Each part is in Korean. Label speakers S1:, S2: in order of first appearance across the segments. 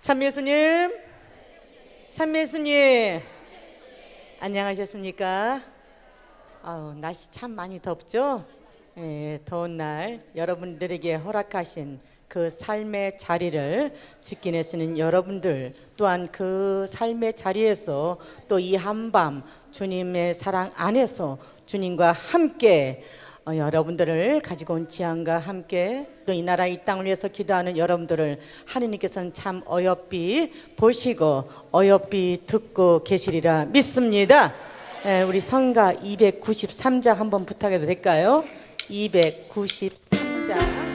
S1: 참예수님, 참예수님, 안녕하셨습니까? 날씨 참 많이 덥죠? 예, 더운 날 여러분들에게 허락하신 그 삶의 자리를 지키는 쓰는 여러분들, 또한 그 삶의 자리에서 또 이 한밤 주님의 사랑 안에서 주님과 함께 여러분들을 가지고 온 지향과 함께 또 이 나라 이 땅을 위해서 기도하는 여러분들을 하느님께서는 참 어여삐 보시고 어여삐 듣고 계시리라 믿습니다. 우리 성가 293장 한번 부탁해도 될까요? 293장.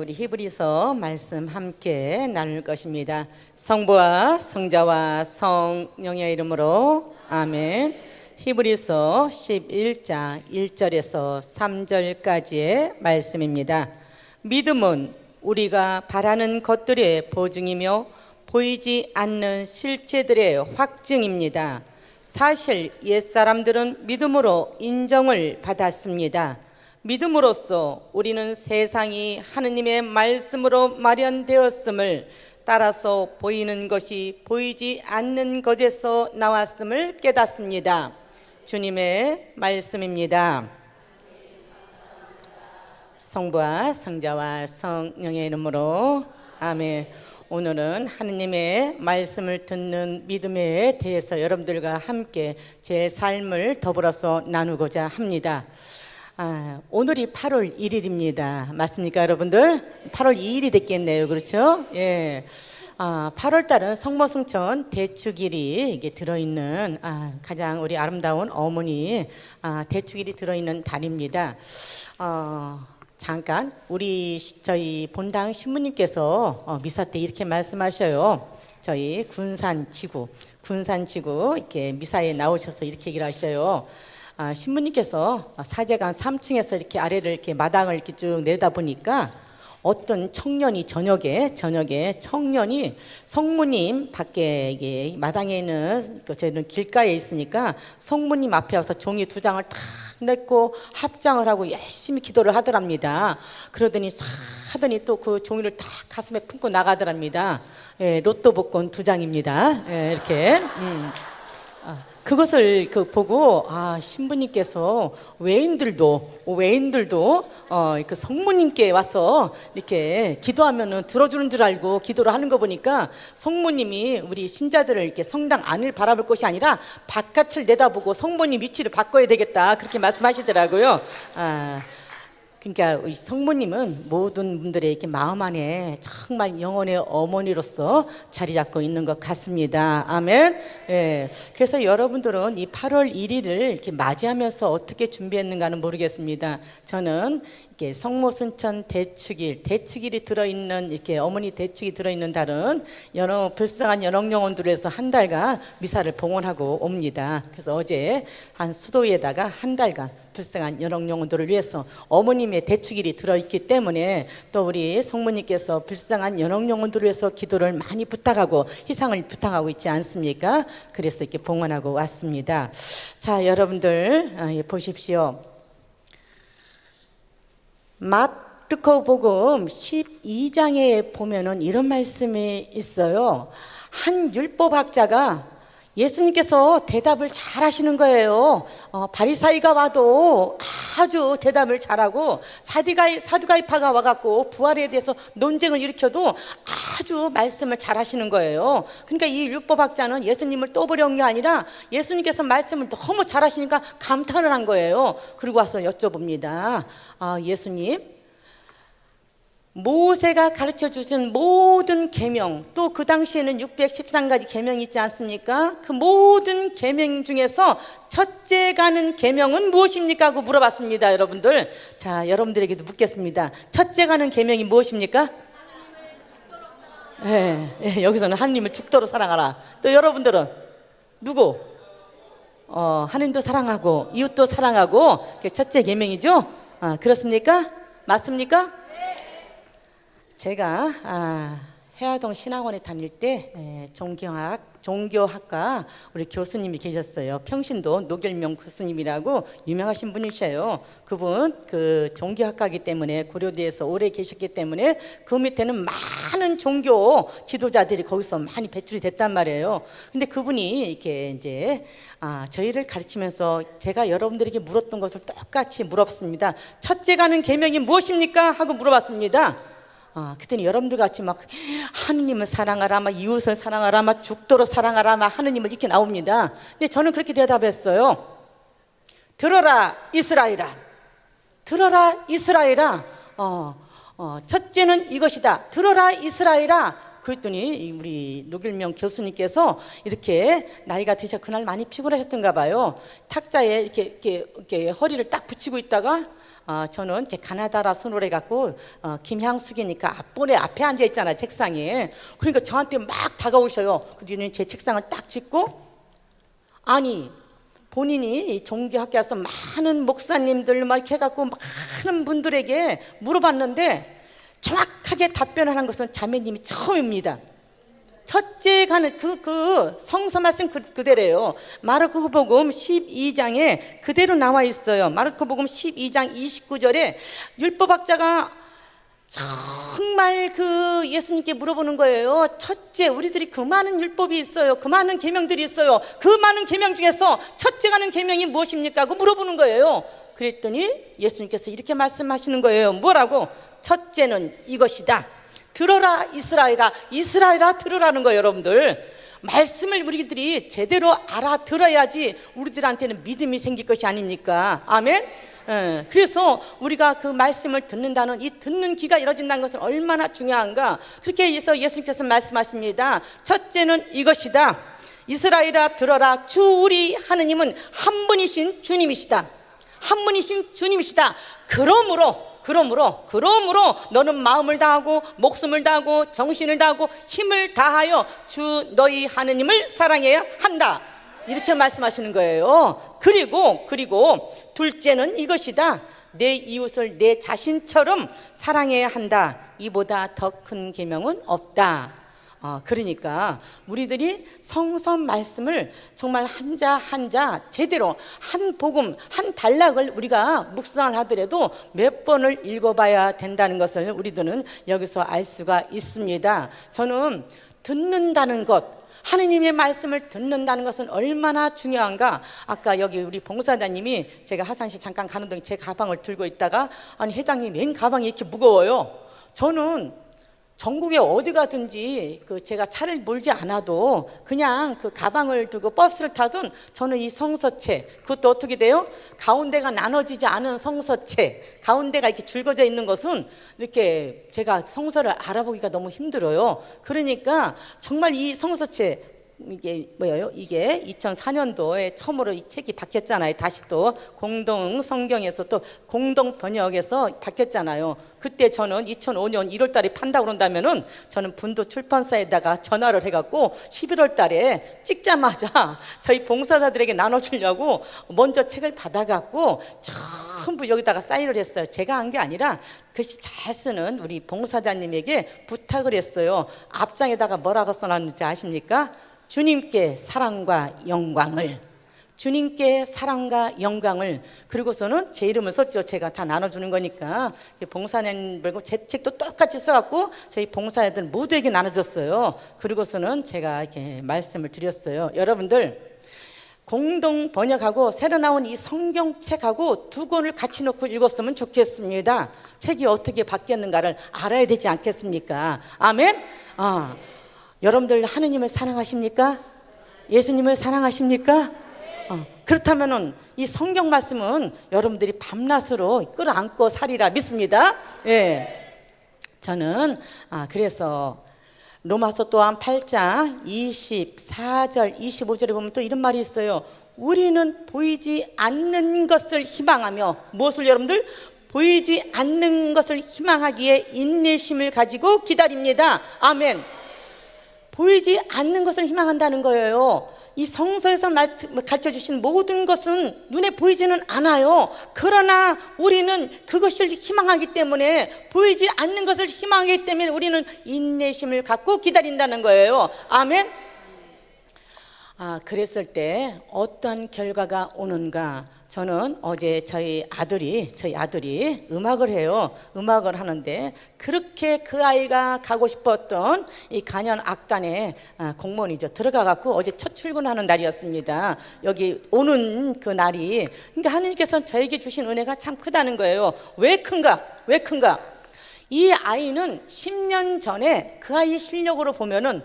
S1: 우리 히브리서 말씀 함께 나눌 것입니다. 성부와 성자와 성령의 이름으로 아멘. 히브리서 11장 1절에서 3절까지의 말씀입니다. 믿음은 우리가 바라는 것들의 보증이며 보이지 않는 실체들의 확증입니다. 사실 옛사람들은 믿음으로 인정을 받았습니다. 믿음으로써 우리는 세상이 하느님의 말씀으로 마련되었음을 따라서 보이는 것이 보이지 않는 것에서 나왔음을 깨닫습니다. 주님의 말씀입니다. 성부와 성자와 성령의 이름으로 아멘. 오늘은 하느님의 말씀을 듣는 믿음에 대해서 여러분들과 함께 제 삶을 더불어서 나누고자 합니다. 오늘이 8월 1일입니다. 맞습니까, 여러분들? 8월 2일이 됐겠네요. 그렇죠? 예. 8월 달은 성모성천 대축일이 이게 들어있는 가장 우리 아름다운 어머니 대축일이 들어있는 달입니다. 잠깐 저희 본당 신부님께서 미사 때 이렇게 말씀하셔요. 저희 군산 지구 군산지구 이렇게 미사에 나오셔서 이렇게 얘기를 하셔요. 신부님께서 사제관 3층에서 이렇게 아래를 이렇게 마당을 이렇게 쭉 내다 보니까 어떤 청년이 저녁에 청년이 성모님 밖에 이게 마당에 있는 저희는 길가에 있으니까 성모님 앞에 와서 종이 2장을 탁 냈고 합장을 하고 열심히 기도를 하더랍니다. 그러더니 하더니 또 그 종이를 딱 가슴에 품고 나가더랍니다. 예, 로또 복권 2장입니다. 예, 이렇게. 그것을 보고 신부님께서 외인들도 그 성모님께 와서 이렇게 기도하면은 들어주는 줄 알고 기도를 하는 거 보니까 성모님이 우리 신자들을 이렇게 성당 안을 바라볼 것이 아니라 바깥을 내다보고 성모님 위치를 바꿔야 되겠다 그렇게 말씀하시더라고요. 그러니까 우리 성모님은 모든 분들의 이렇게 마음 안에 정말 영혼의 어머니로서 자리 잡고 있는 것 같습니다. 아멘. 예. 그래서 여러분들은 이 8월 1일을 이렇게 맞이하면서 어떻게 준비했는가는 모르겠습니다. 저는 이렇게 성모순천 대축일이 들어있는 이렇게 어머니 대축이 들어있는 달은 불쌍한 연옥영혼들에서 한 달간 미사를 봉헌하고 옵니다. 그래서 어제 한 수도에다가 한 달간 불쌍한 연옥영혼들을 위해서 어머님의 대축일이 들어있기 때문에 또 우리 성모님께서 불쌍한 연옥영혼들을 위해서 기도를 많이 부탁하고 희상을 부탁하고 있지 않습니까? 그래서 이렇게 봉헌하고 왔습니다. 자, 여러분들 보십시오. 마르코 복음 12장에 보면은 이런 말씀이 있어요. 한 율법학자가 예수님께서 대답을 잘 하시는 거예요. 바리사이가 와도 아주 대답을 잘하고 사두가이파가 와갖고 부활에 대해서 논쟁을 일으켜도 아주 말씀을 잘 하시는 거예요. 그러니까 이 율법학자는 예수님을 떠보려는 게 아니라 예수님께서 말씀을 너무 잘 하시니까 감탄을 한 거예요. 그리고 와서 여쭤봅니다. 예수님, 모세가 가르쳐 주신 모든 계명, 또 그 당시에는 613가지 계명이 있지 않습니까? 그 모든 계명 중에서 첫째 가는 계명은 무엇입니까? 하고 물어봤습니다. 여러분들, 자, 여러분들에게도 묻겠습니다. 첫째 가는 계명이 무엇입니까? 여기서는 하나님을 죽도록 사랑하라. 또 여러분들은 누구? 하나님도 사랑하고 이웃도 사랑하고 그게 첫째 계명이죠? 그렇습니까? 맞습니까? 제가 해화동 신학원에 다닐 때 종교학과 우리 교수님이 계셨어요. 평신도 노결명 교수님이라고 유명하신 분이셔요. 그분 그 종교학과이기 때문에 고려대에서 오래 계셨기 때문에 그 밑에는 많은 종교 지도자들이 거기서 많이 배출이 됐단 말이에요. 근데 그분이 이렇게 이제 저희를 가르치면서 제가 여러분들에게 물었던 것을 똑같이 물었습니다. 첫째 가는 계명이 무엇입니까? 하고 물어봤습니다. 그때는 여러분들 같이 막 하느님을 사랑하라, 막 이웃을 사랑하라, 막 죽도록 사랑하라, 막 하느님을 이렇게 나옵니다. 근데 저는 그렇게 대답했어요. 들어라 이스라엘아, 들어라 이스라엘아. 첫째는 이것이다. 들어라 이스라엘아. 그랬더니 우리 노길명 교수님께서 이렇게 나이가 드셔 그날 많이 피곤하셨던가 봐요. 탁자에 이렇게 허리를 딱 붙이고 있다가 저는 이렇게 가나다라 손으로 해갖고 김향숙이니까 앞번에 앞에 앉아 있잖아요, 책상에. 그러니까 저한테 막 다가오셔요. 그뒤에 제 책상을 딱 짚고, 아니 본인이 종교학교에서 많은 목사님들 막 이렇게 해갖고 많은 분들에게 물어봤는데 정확하게 답변을 한 것은 자매님이 처음입니다. 첫째 가는 그 성서 말씀 그대로예요. 마르코복음 12장에 그대로 나와 있어요. 마르코복음 12장 29절에 율법학자가 정말 그 예수님께 물어보는 거예요. 첫째, 우리들이 그 많은 율법이 있어요. 그 많은 계명들이 있어요. 그 많은 계명 중에서 첫째 가는 계명이 무엇입니까? 하고 물어보는 거예요. 그랬더니 예수님께서 이렇게 말씀하시는 거예요. 뭐라고? 첫째는 이것이다. 들어라 이스라엘아. 이스라엘아 들으라는 거예요. 여러분들, 말씀을 우리들이 제대로 알아들어야지 우리들한테는 믿음이 생길 것이 아닙니까? 아멘. 그래서 우리가 그 말씀을 듣는다는 이 듣는 귀가 이루어진다는 것은 얼마나 중요한가. 그렇게 해서 예수님께서 말씀하십니다. 첫째는 이것이다. 이스라엘아 들어라. 주 우리 하느님은 한 분이신 주님이시다. 한 분이신 주님이시다. 그러므로 그러므로 너는 마음을 다하고 목숨을 다하고 정신을 다하고 힘을 다하여 주 너희 하느님을 사랑해야 한다. 이렇게 말씀하시는 거예요. 그리고 둘째는 이것이다. 내 이웃을 내 자신처럼 사랑해야 한다. 이보다 더 큰 계명은 없다. 그러니까 우리들이 성선 말씀을 정말 한자 한자 제대로 한 복음 한 단락을 우리가 묵상을 하더라도 몇 번을 읽어봐야 된다는 것을 우리들은 여기서 알 수가 있습니다. 저는 듣는다는 것, 하느님의 말씀을 듣는다는 것은 얼마나 중요한가. 아까 여기 우리 봉사자님이 제가 화장실 잠깐 가는 동안 제 가방을 들고 있다가 아니 회장님 웬 가방이 이렇게 무거워요. 저는 전국에 어디 가든지 제가 차를 몰지 않아도 그냥 그 가방을 들고 버스를 타든 저는 이 성서체, 그것도 어떻게 돼요? 가운데가 나눠지지 않은 성서체, 가운데가 이렇게 줄거져 있는 것은 이렇게 제가 성서를 알아보기가 너무 힘들어요. 그러니까 정말 이 성서체, 이게 뭐예요? 이게 2004년도에 처음으로 이 책이 바뀌었잖아요. 다시 또 공동 성경에서 또 공동 번역에서 바뀌었잖아요. 그때 저는 2005년 1월 달에 판다고 그런다면은 저는 분도 출판사에다가 전화를 해갖고 11월 달에 찍자마자 저희 봉사자들에게 나눠주려고 먼저 책을 받아갖고 전부 여기다가 사인을 했어요. 제가 한 게 아니라 글씨 잘 쓰는 우리 봉사자님에게 부탁을 했어요. 앞장에다가 뭐라고 써놨는지 아십니까? 주님께 사랑과 영광을, 주님께 사랑과 영광을. 그리고서는 제 이름을 썼죠. 제가 다 나눠주는 거니까 봉사님 말고 제 책도 똑같이 써갖고 저희 봉사자들 모두에게 나눠줬어요. 그리고서는 제가 이렇게 말씀을 드렸어요. 여러분들 공동 번역하고 새로 나온 이 성경책하고 두 권을 같이 놓고 읽었으면 좋겠습니다. 책이 어떻게 바뀌었는가를 알아야 되지 않겠습니까? 아멘. 여러분들 하느님을 사랑하십니까? 예수님을 사랑하십니까? 그렇다면은 이 성경 말씀은 여러분들이 밤낮으로 끌어안고 살리라 믿습니다. 예. 저는 그래서 로마서 또한 8장 24절 25절에 보면 또 이런 말이 있어요. 우리는 보이지 않는 것을 희망하며, 무엇을 여러분들? 보이지 않는 것을 희망하기에 인내심을 가지고 기다립니다. 아멘. 보이지 않는 것을 희망한다는 거예요. 이 성서에서 가르쳐주신 모든 것은 눈에 보이지는 않아요. 그러나 우리는 그것을 희망하기 때문에, 보이지 않는 것을 희망하기 때문에 우리는 인내심을 갖고 기다린다는 거예요. 아멘. 그랬을 때 어떤 결과가 오는가. 저는 어제 저희 아들이 음악을 해요. 음악을 하는데 그렇게 그 아이가 가고 싶었던 이 간현 악단에 공무원이죠. 들어가갖고 어제 첫 출근하는 날이었습니다. 여기 오는 그 날이. 그러니까 하느님께서 저에게 주신 은혜가 참 크다는 거예요. 왜 큰가? 이 아이는 10년 전에 그 아이 실력으로 보면은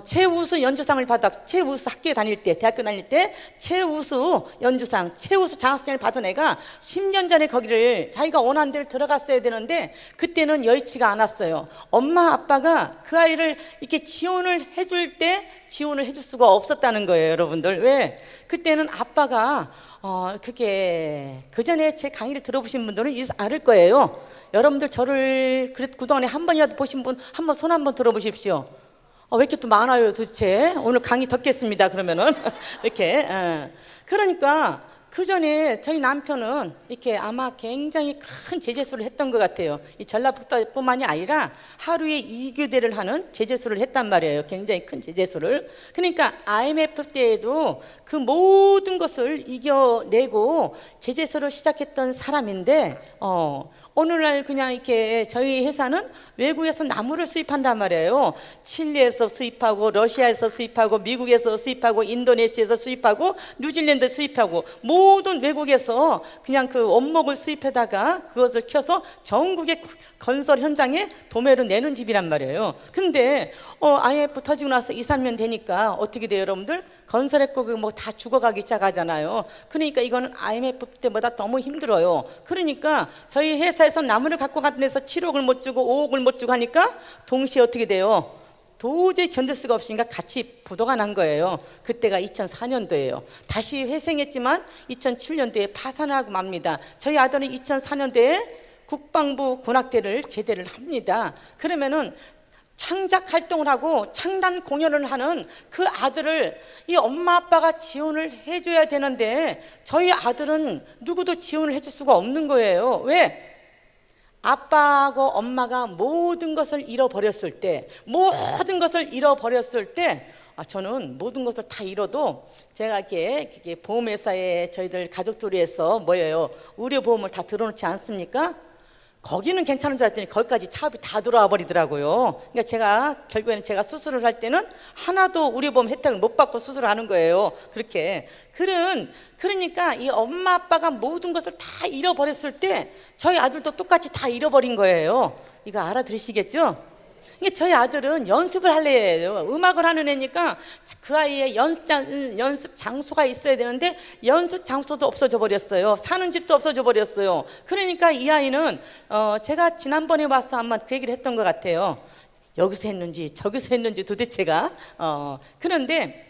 S1: 최우수 연주상을 최우수 학교에 다닐 때, 대학교 다닐 때 최우수 연주상, 최우수 장학생을 받은 애가 10년 전에 거기를 자기가 원하는 데를 들어갔어야 되는데 그때는 여의치가 않았어요. 엄마 아빠가 그 아이를 이렇게 지원을 해줄 때 지원을 해줄 수가 없었다는 거예요. 여러분들 왜? 그때는 아빠가 그게 그전에 제 강의를 들어보신 분들은 알을 거예요. 여러분들 저를 그동안에 한 번이라도 보신 분 한번 손 한번 들어보십시오. 왜 이렇게 또 많아요 도대체? 오늘 강의 덮겠습니다 그러면은 이렇게. 그러니까 그전에 저희 남편은 이렇게 아마 굉장히 큰 제재수를 했던 것 같아요. 이 전라북도뿐만이 아니라 하루에 2교대를 하는 제재수를 했단 말이에요. 굉장히 큰 제재수를. 그러니까 IMF 때에도 그 모든 것을 이겨내고 제재수를 시작했던 사람인데 오늘날 그냥 이렇게 저희 회사는 외국에서 나무를 수입한단 말이에요. 칠리에서 수입하고, 러시아에서 수입하고, 미국에서 수입하고, 인도네시아에서 수입하고, 뉴질랜드 수입하고, 모든 외국에서 그냥 그 원목을 수입해다가 그것을 켜서 전국의 건설 현장에 도매로 내는 집이란 말이에요. 근데 IMF 터지고 나서 2, 3년 되니까 어떻게 돼요 여러분들? 건설했고 뭐 다 죽어가기 시작하잖아요. 그러니까 이거는 IMF 때보다 너무 힘들어요. 그러니까 저희 회사에서 나무를 갖고 갔던 데서 7억을 못 주고 5억을 못 주고 하니까 동시에 어떻게 돼요? 도저히 견딜 수가 없으니까 같이 부도가 난 거예요. 그때가 2004년도예요. 다시 회생했지만 2007년도에 파산하고 맙니다. 저희 아들은 2004년도에 국방부 군악대를 제대를 합니다. 그러면은 창작 활동을 하고 창단 공연을 하는 그 아들을 이 엄마 아빠가 지원을 해줘야 되는데 저희 아들은 누구도 지원을 해줄 수가 없는 거예요. 왜? 아빠하고 엄마가 모든 것을 잃어버렸을 때, 저는 모든 것을 다 잃어도 제가 이렇게 보험회사에 저희들 가족들이 해서 의료보험을 다 들어놓지 않습니까? 거기는 괜찮은 줄 알았더니 거기까지 차업이 다 들어와 버리더라고요. 그러니까 제가 결국에는 제가 수술을 할 때는 하나도 의료보험 혜택을 못 받고 수술을 하는 거예요. 그러니까 이 엄마 아빠가 모든 것을 다 잃어버렸을 때 저희 아들도 똑같이 다 잃어버린 거예요. 이거 알아들으시겠죠? 저희 아들은 연습을 할 애예요. 음악을 하는 애니까 그 아이의 연습 장소가 있어야 되는데 연습 장소도 없어져 버렸어요. 사는 집도 없어져 버렸어요. 그러니까 이 아이는 제가 지난번에 와서 아마 그 얘기를 했던 것 같아요. 여기서 했는지 저기서 했는지 도대체가 그런데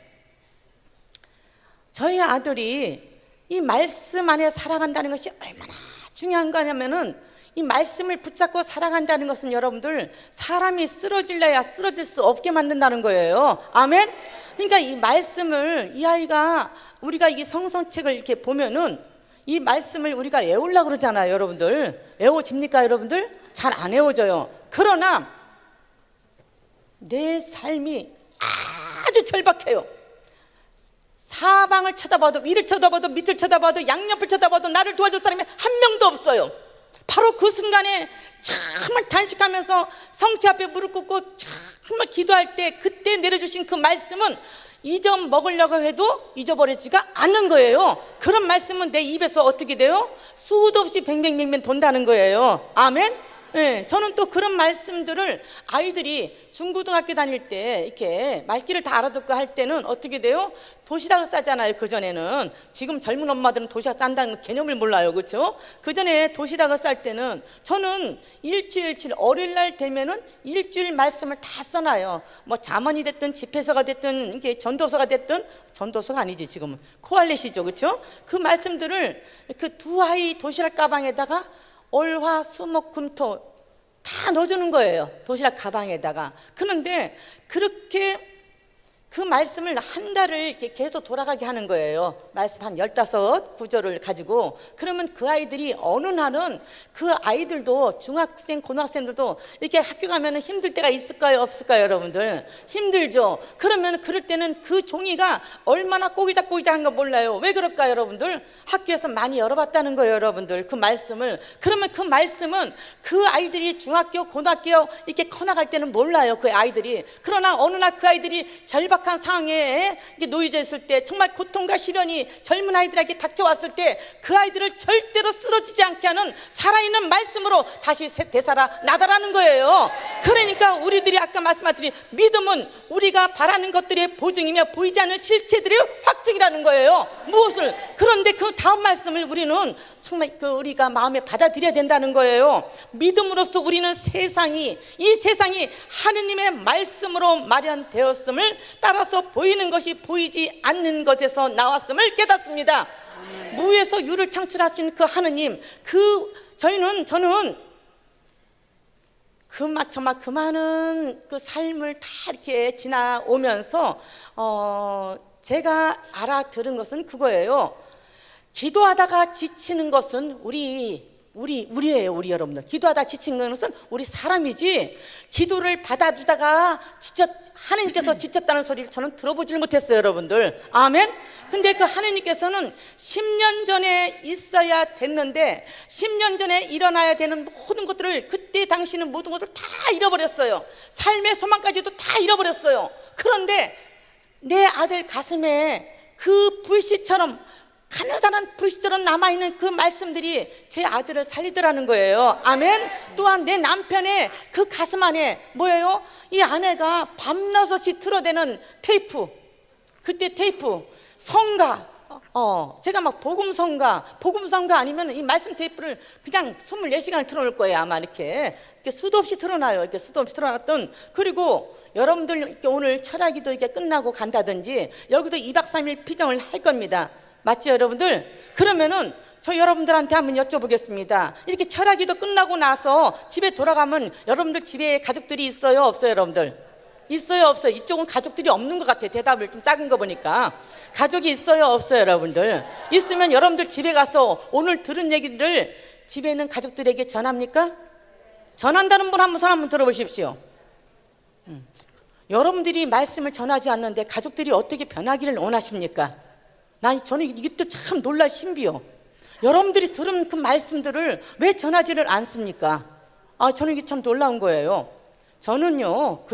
S1: 저희 아들이 이 말씀 안에 살아간다는 것이 얼마나 중요한 거냐면은 이 말씀을 붙잡고 살아간다는 것은 여러분들 사람이 쓰러질래야 쓰러질 수 없게 만든다는 거예요. 아멘. 그러니까 이 말씀을 이 아이가 우리가 이 성서책을 이렇게 보면은 이 말씀을 우리가 외우려고 그러잖아요. 여러분들 외워집니까? 여러분들 잘 안 외워져요. 그러나 내 삶이 아주 절박해요. 사방을 쳐다봐도 위를 쳐다봐도 밑을 쳐다봐도 양옆을 쳐다봐도 나를 도와줄 사람이 한 명도 없어요. 바로 그 순간에 정말 단식하면서 성체 앞에 무릎 꿇고 정말 기도할 때 그때 내려주신 그 말씀은 잊어먹으려고 해도 잊어버리지가 않는 거예요. 그런 말씀은 내 입에서 어떻게 돼요? 수도 없이 뱅뱅뱅뱅 돈다는 거예요. 아멘. 네, 저는 또 그런 말씀들을 아이들이 중고등학교 다닐 때 이렇게 말귀를 다 알아듣고 할 때는 어떻게 돼요? 도시락을 싸잖아요. 그전에는. 지금 젊은 엄마들은 도시락 싼다는 개념을 몰라요. 그렇죠? 그전에 도시락을 쌀 때는 저는 일주일치 어린이날 되면은 일주일 말씀을 다 써놔요. 뭐 잠언이 됐든 집회서가 됐든 이게 전도서가 됐든 전도서가 아니지 지금은 코알렛이죠. 그렇죠? 그 말씀들을 그 두 아이 도시락 가방에다가 월화 수목 금토 다 넣어주는 거예요. 도시락 가방에다가. 그런데 그렇게 그 말씀을 한 달을 이렇게 계속 돌아가게 하는 거예요. 말씀 한 15구절을 가지고. 그러면 그 아이들이 어느 날은 그 아이들도 중학생 고등학생들도 이렇게 학교 가면 힘들 때가 있을까요 없을까요? 여러분들 힘들죠. 그러면 그럴 때는 그 종이가 얼마나 꼬기작꼬기작한 거 몰라요. 왜 그럴까요? 여러분들 학교에서 많이 열어봤다는 거예요. 여러분들 그 말씀을. 그러면 그 말씀은 그 아이들이 중학교 고등학교 이렇게 커나갈 때는 몰라요. 그 아이들이. 그러나 어느 날 그 아이들이 절박한 상황에 놓여져 있을 때 정말 고통과 시련이 젊은 아이들에게 닥쳐왔을 때 그 아이들을 절대로 쓰러지지 않게 하는 살아있는 말씀으로 다시 되살아 나다라는 거예요. 그러니까 우리들이 아까 말씀하신 믿음은 우리가 바라는 것들의 보증이며 보이지 않는 실체들의 확증이라는 거예요. 무엇을? 그런데 그 다음 말씀을 우리는 정말 우리가 마음에 받아들여야 된다는 거예요. 믿음으로써 우리는 이 세상이 하느님의 말씀으로 마련되었음을 따라서 보이는 것이 보이지 않는 것에서 나왔음을 깨닫습니다. 무에서 유를 창출하신 그 하느님, 저는 정말 그 많은 그 삶을 다 이렇게 지나오면서 제가 알아들은 것은 그거예요. 기도하다가 지치는 것은 우리예요. 우리 여러분들 기도하다 지친 것은 우리 사람이지, 기도를 받아주다가 하나님께서 지쳤다는 소리를 저는 들어보질 못했어요. 여러분들 아멘. 근데 그 하나님께서는 10년 전에 있어야 됐는데 10년 전에 일어나야 되는 모든 것들을 그때 당시는 모든 것을 다 잃어버렸어요. 삶의 소망까지도 다 잃어버렸어요. 그런데 내 아들 가슴에 그 불씨처럼 가느다란 불씨처럼 남아있는 그 말씀들이 제 아들을 살리더라는 거예요. 아멘. 또한 내 남편의 그 가슴 안에 뭐예요? 이 아내가 밤낮없이 틀어대는 테이프, 그때 테이프 성가, 제가 막 복음성가 아니면 이 말씀 테이프를 그냥 24시간을 틀어놓을 거예요. 아마 이렇게 수도 없이 틀어놔요. 이렇게 수도 없이 틀어놨던. 그리고 여러분들 오늘 철학기도 이렇게 끝나고 간다든지 여기도 2박 3일 피정을 할 겁니다. 맞죠 여러분들? 그러면은 저 여러분들한테 한번 여쭤보겠습니다. 이렇게 철학기도 끝나고 나서 집에 돌아가면 여러분들 집에 가족들이 있어요 없어요 여러분들? 있어요 없어요? 이쪽은 가족들이 없는 것 같아요. 대답을 좀 작은 거 보니까. 가족이 있어요 없어요 여러분들? 있으면 여러분들 집에 가서 오늘 들은 얘기를 집에 있는 가족들에게 전합니까? 전한다는 분 한번 손 한번 들어보십시오. 여러분들이 말씀을 전하지 않는데 가족들이 어떻게 변하기를 원하십니까? 저는 이게 또 참 놀라 신비요. 여러분들이 들은 그 말씀들을 왜 전하지를 않습니까? 저는 이게 참 놀라운 거예요. 저는요,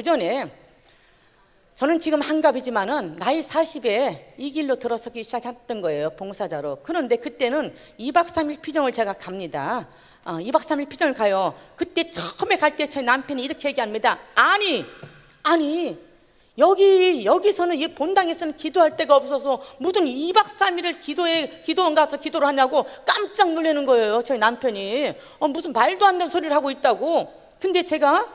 S1: 저는 지금 한갑이지만은 나이 40에 이 길로 들어서기 시작했던 거예요, 봉사자로. 그런데 그때는 2박 3일 피정을 제가 갑니다. 2박 3일 피정을 가요. 그때 처음에 갈 때 저희 남편이 이렇게 얘기합니다. 아니, 여기서는 이 본당에서는 기도할 데가 없어서 무슨 2박 3일을 기도원 가서 기도를 하냐고 깜짝 놀라는 거예요, 저희 남편이. 무슨 말도 안 되는 소리를 하고 있다고. 근데 제가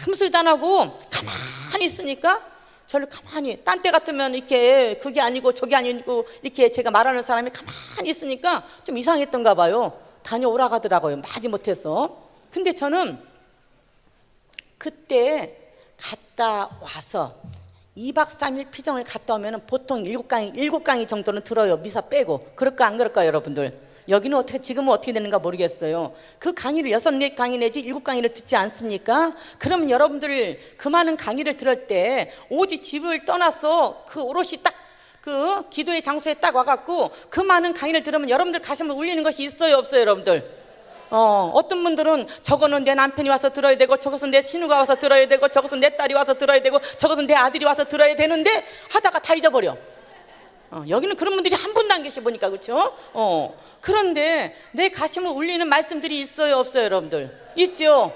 S1: 아무 소리도 안 하고 가만히 있으니까 저를 가만히, 딴 때 같으면 이렇게 그게 아니고 저게 아니고 이렇게 제가 말하는 사람이 가만히 있으니까 좀 이상했던가 봐요. 다녀오라 하더라고요, 마지못해서. 근데 저는 그때 갔다 와서 2박 3일 피정을 갔다 오면 보통 7강의 정도는 들어요, 미사 빼고. 그럴까 안 그럴까요 여러분들? 여기는 지금은 어떻게 되는가 모르겠어요. 그 강의를 6-4강의 내지 7강의를 듣지 않습니까? 그러면 여러분들 그 많은 강의를 들을 때 오직 집을 떠나서 그 오롯이 딱 그 기도의 장소에 딱 와갖고 그 많은 강의를 들으면 여러분들 가슴을 울리는 것이 있어요 없어요 여러분들? 어떤 분들은 저거는 내 남편이 와서 들어야 되고, 저것은 내 신우가 와서 들어야 되고, 저것은 내 딸이 와서 들어야 되고, 저것은 내 아들이 와서 들어야 되는데 하다가 다 잊어버려. 여기는 그런 분들이 한 분도 안 계시 보니까, 그렇죠? 그런데 내 가슴을 울리는 말씀들이 있어요 없어요 여러분들? 있죠.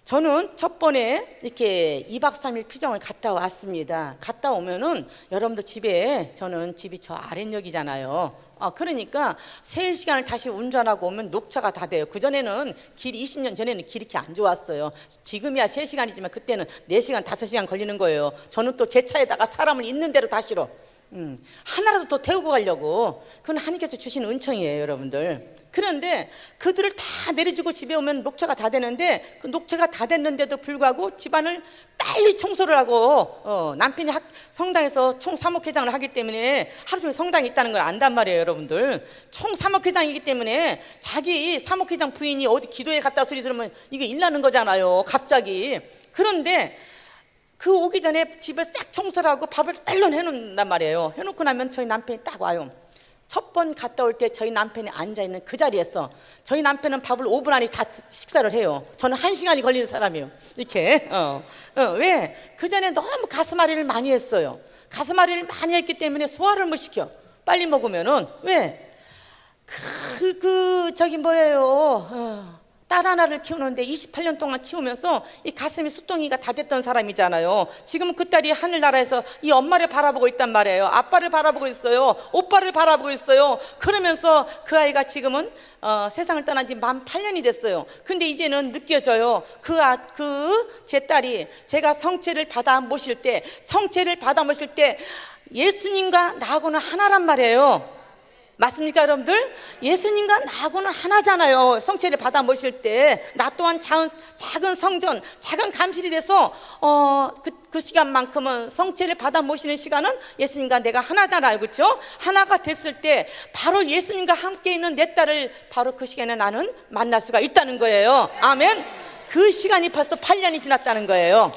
S1: 저는 첫 번에 이렇게 2박 3일 피정을 갔다 왔습니다. 갔다 오면은 여러분들 저는 집이 저 아랫역이잖아요. 그러니까 3시간을 다시 운전하고 오면 녹차가 다 돼요. 그전에는 20년 전에는 길이 이렇게 안 좋았어요. 지금이야 3시간이지만 그때는 4시간 5시간 걸리는 거예요. 저는 또 제 차에다가 사람을 있는 대로 다 실어. 하나라도 더 태우고 가려고. 그건 하나님께서 주신 은총이에요 여러분들. 그런데 그들을 다 내려주고 집에 오면 녹차가 다 되는데, 그 녹차가 다 됐는데도 불구하고 집안을 빨리 청소를 하고, 남편이 성당에서 총 사목회장을 하기 때문에 하루 종일 성당에 있다는 걸 안단 말이에요 여러분들. 총 사목회장이기 때문에 자기 사목회장 부인이 어디 기도에 갔다 소리 들으면 이게 일나는 거잖아요 갑자기. 그런데 그 오기 전에 집을 싹 청소를 하고 밥을 얼른 해놓는단 말이에요. 해놓고 나면 저희 남편이 딱 와요. 첫 번 갔다 올 때 저희 남편이 앉아있는 그 자리에서 저희 남편은 밥을 5분 안에 다 식사를 해요. 저는 1시간이 걸리는 사람이에요. 이렇게. 왜? 그 전에 너무 가슴앓이를 많이 했어요. 가슴앓이를 많이 했기 때문에 소화를 못 시켜. 빨리 먹으면은. 왜? 딸 하나를 키우는데 28년 동안 키우면서 이 가슴이 수동이가 다 됐던 사람이잖아요. 지금은 그 딸이 하늘나라에서 이 엄마를 바라보고 있단 말이에요. 아빠를 바라보고 있어요. 오빠를 바라보고 있어요. 그러면서 그 아이가 지금은 세상을 떠난 지 만 8년이 됐어요. 근데 이제는 느껴져요. 제 딸이 제가 성체를 받아 모실 때 예수님과 나하고는 하나란 말이에요. 맞습니까 여러분들? 예수님과 나하고는 하나잖아요. 성체를 받아 모실 때 나 또한 작은 성전, 작은 감실이 돼서 그 시간만큼은 성체를 받아 모시는 시간은 예수님과 내가 하나잖아요, 그렇죠? 하나가 됐을 때 바로 예수님과 함께 있는 내 딸을 바로 그 시간에 나는 만날 수가 있다는 거예요. 아멘. 그 시간이 벌써 8년이 지났다는 거예요.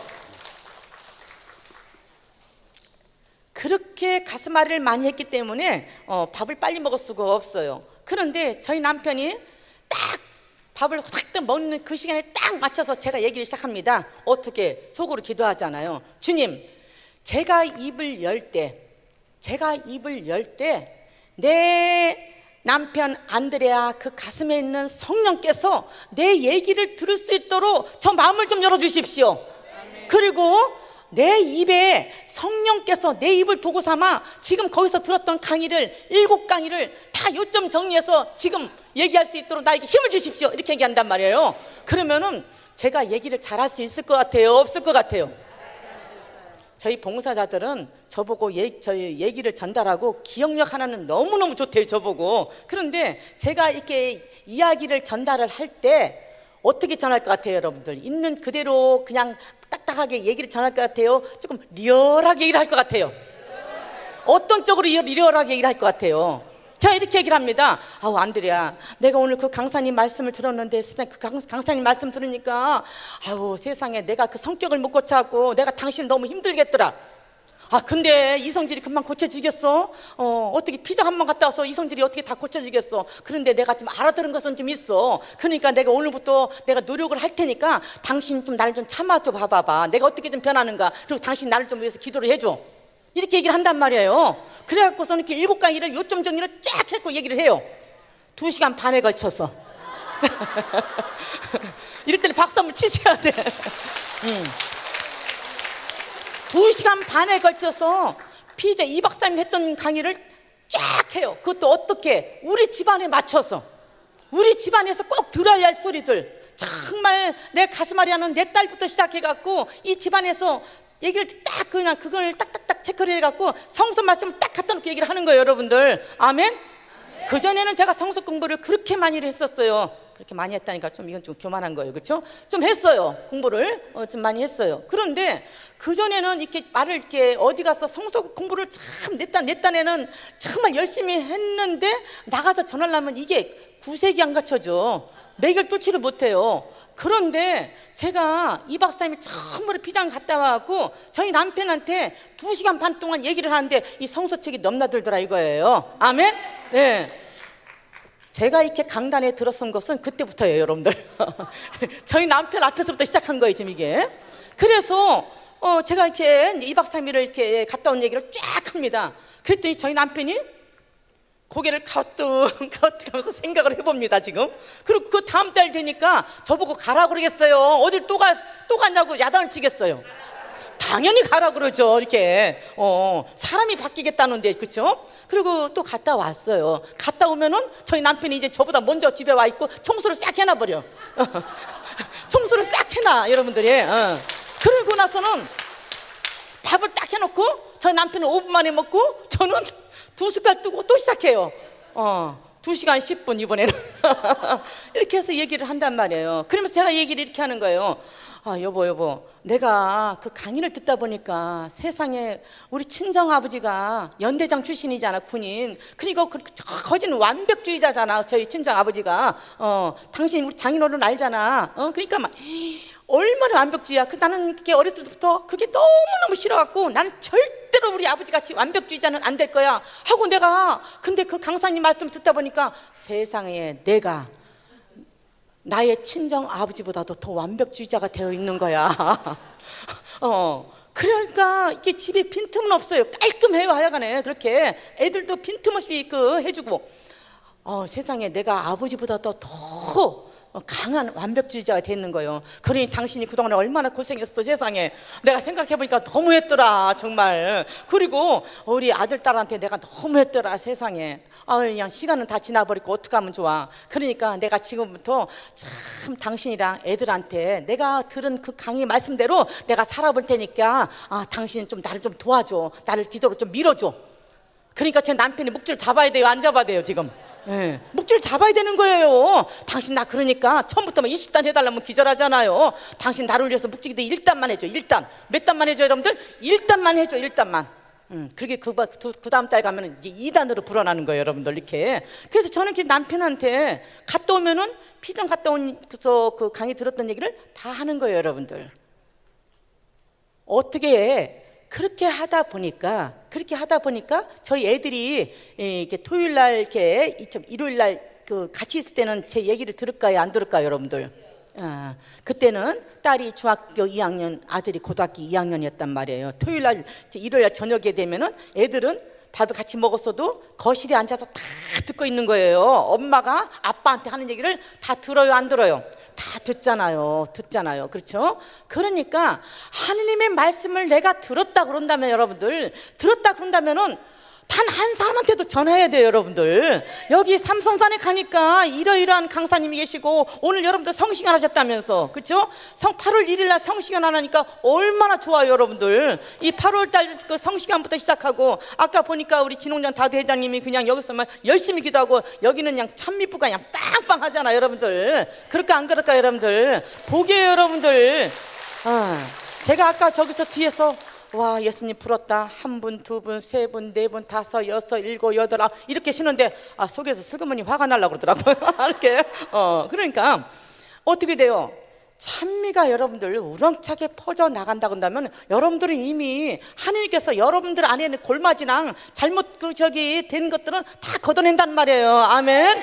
S1: 그렇게 가슴앓이를 많이 했기 때문에 밥을 빨리 먹을 수가 없어요. 그런데 저희 남편이 딱 밥을 딱 먹는 그 시간에 딱 맞춰서 제가 얘기를 시작합니다. 어떻게? 속으로 기도하잖아요. 주님, 제가 입을 열 때 내 남편 안드레아 그 가슴에 있는 성령께서 내 얘기를 들을 수 있도록 저 마음을 좀 열어주십시오. 그리고 내 입에 성령께서 내 입을 도구 삼아 지금 거기서 들었던 강의를 7강의를 다 요점 정리해서 지금 얘기할 수 있도록 나에게 힘을 주십시오. 이렇게 얘기한단 말이에요. 그러면은 제가 얘기를 잘할 수 있을 것 같아요? 없을 것 같아요? 저희 봉사자들은 저보고 저희 얘기를 전달하고 기억력 하나는 너무너무 좋대요, 저보고. 그런데 제가 이렇게 이야기를 전달을 할 때 어떻게 전할 것 같아요, 여러분들? 있는 그대로 그냥 딱딱하게 얘기를 전할 것 같아요? 조금 리얼하게 얘기를 할 것 같아요? 어떤 쪽으로 리얼하게 얘기를 할 것 같아요? 제가 이렇게 얘기를 합니다. 아우, 안드레야, 내가 오늘 그 강사님 말씀을 들었는데 세상에 그 강사님 말씀 들으니까 아우, 세상에 내가 그 성격을 못 고쳐갖고 내가 당신 너무 힘들겠더라. 아, 근데 이성질이 금방 고쳐지겠어? 어떻게 피자 한 번 갔다 와서 이성질이 어떻게 다 고쳐지겠어? 그런데 내가 좀 알아들은 것은 좀 있어. 그러니까 내가 오늘부터 내가 노력을 할 테니까 당신 좀 나를 좀 참아줘 봐봐봐. 내가 어떻게 좀 변하는가. 그리고 당신 나를 좀 위해서 기도를 해줘. 이렇게 얘기를 한단 말이에요. 그래갖고서는 이렇게 7강의를 요점 정리를 쫙 했고 얘기를 해요. 2시간 반에 걸쳐서. 이럴 때는 박수 한번 치셔야 돼. 2시간 반에 걸쳐서 피제 2박 3일 했던 강의를 쫙 해요. 그것도 어떻게? 우리 집안에 맞춰서. 우리 집안에서 꼭 들어야 할 소리들. 정말 내 가슴앓이 하는 내 딸부터 시작해갖고 이 집안에서 얘기를 딱 그냥 그걸 딱딱딱 체크를 해갖고 성서 말씀을 딱 갖다 놓고 얘기를 하는 거예요, 여러분들. 아멘? 그전에는 제가 성서 공부를 그렇게 많이 했었어요. 그렇게 많이 했다니까 좀 이건 좀 교만한 거예요, 그렇죠? 좀 했어요, 공부를 좀 많이 했어요. 그런데 그전에는 이렇게 말을 이렇게 어디 가서 성서 공부를 참 내 딴에는 정말 열심히 했는데 나가서 전하려면 이게 구색이 안 갖춰져. 맥을 뚫지를 못해요. 그런데 제가 2박 3일 처음으로 피장 갔다 와갖고 저희 남편한테 2시간 반 동안 얘기를 하는데 이 성서책이 넘나들더라 이거예요. 아멘? 네. 제가 이렇게 강단에 들어선 것은 그때부터예요, 여러분들. 저희 남편 앞에서부터 시작한 거예요, 지금 이게. 그래서 제가 이렇게 2박 3일을 이렇게 갔다 온 얘기를 쫙 합니다. 그랬더니 저희 남편이 고개를 가뜩하면서 생각을 해봅니다, 지금. 그리고 그 다음 달 되니까 저보고 가라 그러겠어요? 어딜 또 가냐고 야단을 치겠어요? 당연히 가라 그러죠, 이렇게. 사람이 바뀌겠다는데, 그렇죠? 그리고 또 갔다 왔어요. 갔다 오면은 저희 남편이 이제 저보다 먼저 집에 와 있고 청소를 싹 해놔버려. 청소를 싹 해놔, 여러분들이. 그러고 나서는 밥을 딱 해놓고 저희 남편은 5분 만에 먹고 저는 2숟갈 뜨고 또 시작해요. 2시간 10분 이번에는. 이렇게 해서 얘기를 한단 말이에요. 그러면서 제가 얘기를 이렇게 하는 거예요. 아, 여보, 내가 그 강의를 듣다 보니까 세상에 우리 친정아버지가 연대장 출신이잖아, 군인. 그리고 거진 완벽주의자잖아, 저희 친정아버지가. 당신 우리 장인어른 알잖아. 그러니까 막 얼마나 완벽주의야. 나는 그게 어렸을 때부터 그게 너무너무 싫어갖고 나는 절대로 우리 아버지같이 완벽주의자는 안 될 거야 하고 내가 근데 그 강사님 말씀 듣다 보니까 세상에 내가 나의 친정 아버지보다도 더 완벽주의자가 되어 있는 거야. 그러니까 이게 집에 빈틈은 없어요. 깔끔해요, 하여간에. 그렇게 애들도 빈틈없이 해주고. 세상에 내가 아버지보다도 더 강한 완벽주의자가 되는 거예요. 그러니 당신이 그동안에 얼마나 고생했어, 세상에. 내가 생각해보니까 너무했더라, 정말. 그리고 우리 아들, 딸한테 내가 너무했더라, 세상에. 그냥 시간은 다 지나버리고 어떡하면 좋아. 그러니까 내가 지금부터 참 당신이랑 애들한테 내가 들은 그 강의 말씀대로 내가 살아볼 테니까 당신 좀 나를 좀 도와줘. 나를 기도로 좀 밀어줘. 그러니까 제 남편이 묵줄 잡아야 돼요, 안 잡아야 돼요, 지금? 네. 묵줄 잡아야 되는 거예요. 당신 나 그러니까 처음부터 20단 해달라면 기절하잖아요. 당신 나를 위해서 묵직이도 1단만 해줘. 1단 몇 단만 해줘, 여러분들? 1단만 해줘, 1단만. 그렇게 그 다음 달 가면 이제 2단으로 불어나는 거예요, 여러분들. 이렇게. 그래서 저는 이렇게 남편한테 갔다 오면은 피정 갔다 온서 그 강의 들었던 얘기를 다 하는 거예요, 여러분들. 어떻게 그렇게 하다 보니까 저희 애들이 이렇게 토요일 날 이렇게 일요일 날 같이 있을 때는 제 얘기를 들을까요, 안 들을까요, 여러분들? 그때는 딸이 중학교 2학년, 아들이 고등학교 2학년이었단 말이에요. 토요일 날, 일요일 날 저녁에 되면은 애들은 밥을 같이 먹었어도 거실에 앉아서 다 듣고 있는 거예요. 엄마가 아빠한테 하는 얘기를 다 들어요, 안 들어요? 다 듣잖아요. 그렇죠? 그러니까 하느님의 말씀을 내가 들었다 그런다면, 여러분들, 들었다 그런다면은 단 한 사람한테도 전화해야 돼요. 여러분들, 여기 삼성산에 가니까 이러이러한 강사님이 계시고 오늘 여러분들 성시간 하셨다면서, 그렇죠? 8월 1일 날 성시간 하니까 얼마나 좋아요. 여러분들, 이 8월 달 그 성시간부터 시작하고, 아까 보니까 우리 진홍장 다대회장님이 그냥 여기서만 열심히 기도하고, 여기는 그냥 찬미부가 그냥 빵빵 하잖아요. 여러분들, 그럴까 안 그럴까? 여러분들 보게요. 여러분들, 제가 아까 저기서 뒤에서 와, 예수님 부렀다. 한 분, 두 분, 세 분, 네 분, 다섯, 여섯, 일곱, 여덟, 이렇게 쉬는데 속에서 슬그머니 화가 나려고 그러더라고요. 이렇게. 그러니까 어떻게 돼요? 찬미가 여러분들 우렁차게 퍼져 나간다고 한다면, 여러분들은 이미 하나님께서 여러분들 안에는 골마지랑 잘못 된 것들은 다 걷어낸단 말이에요. 아멘.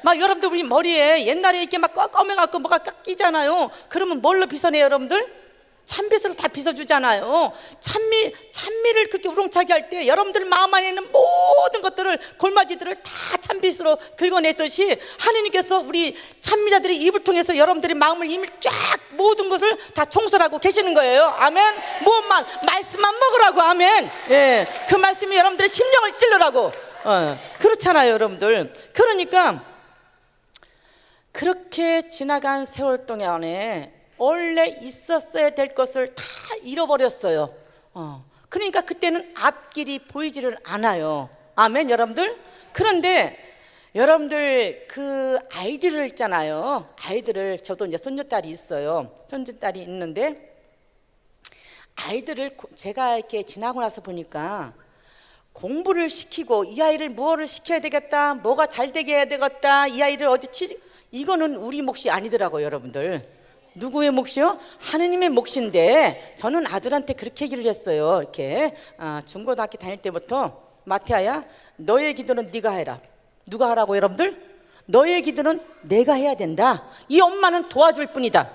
S1: 막 여러분들 우리 머리에 옛날에 이렇게 막 검해갖고 뭐가 깎이잖아요. 그러면 뭘로 빗어내요? 여러분들 찬빛으로 다 빗어주잖아요. 찬미를 그렇게 우렁차게 할 때 여러분들 마음 안에 있는 모든 것들을, 골마지들을 다 찬빛으로 긁어내듯이, 하느님께서 우리 찬미자들의 입을 통해서 여러분들의 마음을 이미 쫙 모든 것을 다 청소를 하고 계시는 거예요. 아멘. 무엇만? 말씀만 먹으라고. 아멘. 예, 그 말씀이 여러분들의 심령을 찔러라고. 그렇잖아요. 여러분들, 그러니까 그렇게 지나간 세월 동안에 원래 있었어야 될 것을 다 잃어버렸어요. 그러니까 그때는 앞길이 보이지를 않아요. 아멘. 여러분들, 그런데 여러분들 그 아이들을 있잖아요. 아이들을, 저도 이제 손녀딸이 있어요. 손녀딸이 있는데, 아이들을 제가 이렇게 지나고 나서 보니까 공부를 시키고, 이 아이를 무엇을 시켜야 되겠다, 뭐가 잘 되게 해야 되겠다, 이 아이를 이거는 우리 몫이 아니더라고요. 여러분들, 누구의 몫이요? 하느님의 몫인데, 저는 아들한테 그렇게 얘기를 했어요. 이렇게 중고등학교 다닐 때부터, 마태아야, 너의 기도는 네가 해라. 누가 하라고? 여러분들, 너의 기도는 내가 해야 된다. 이 엄마는 도와줄 뿐이다.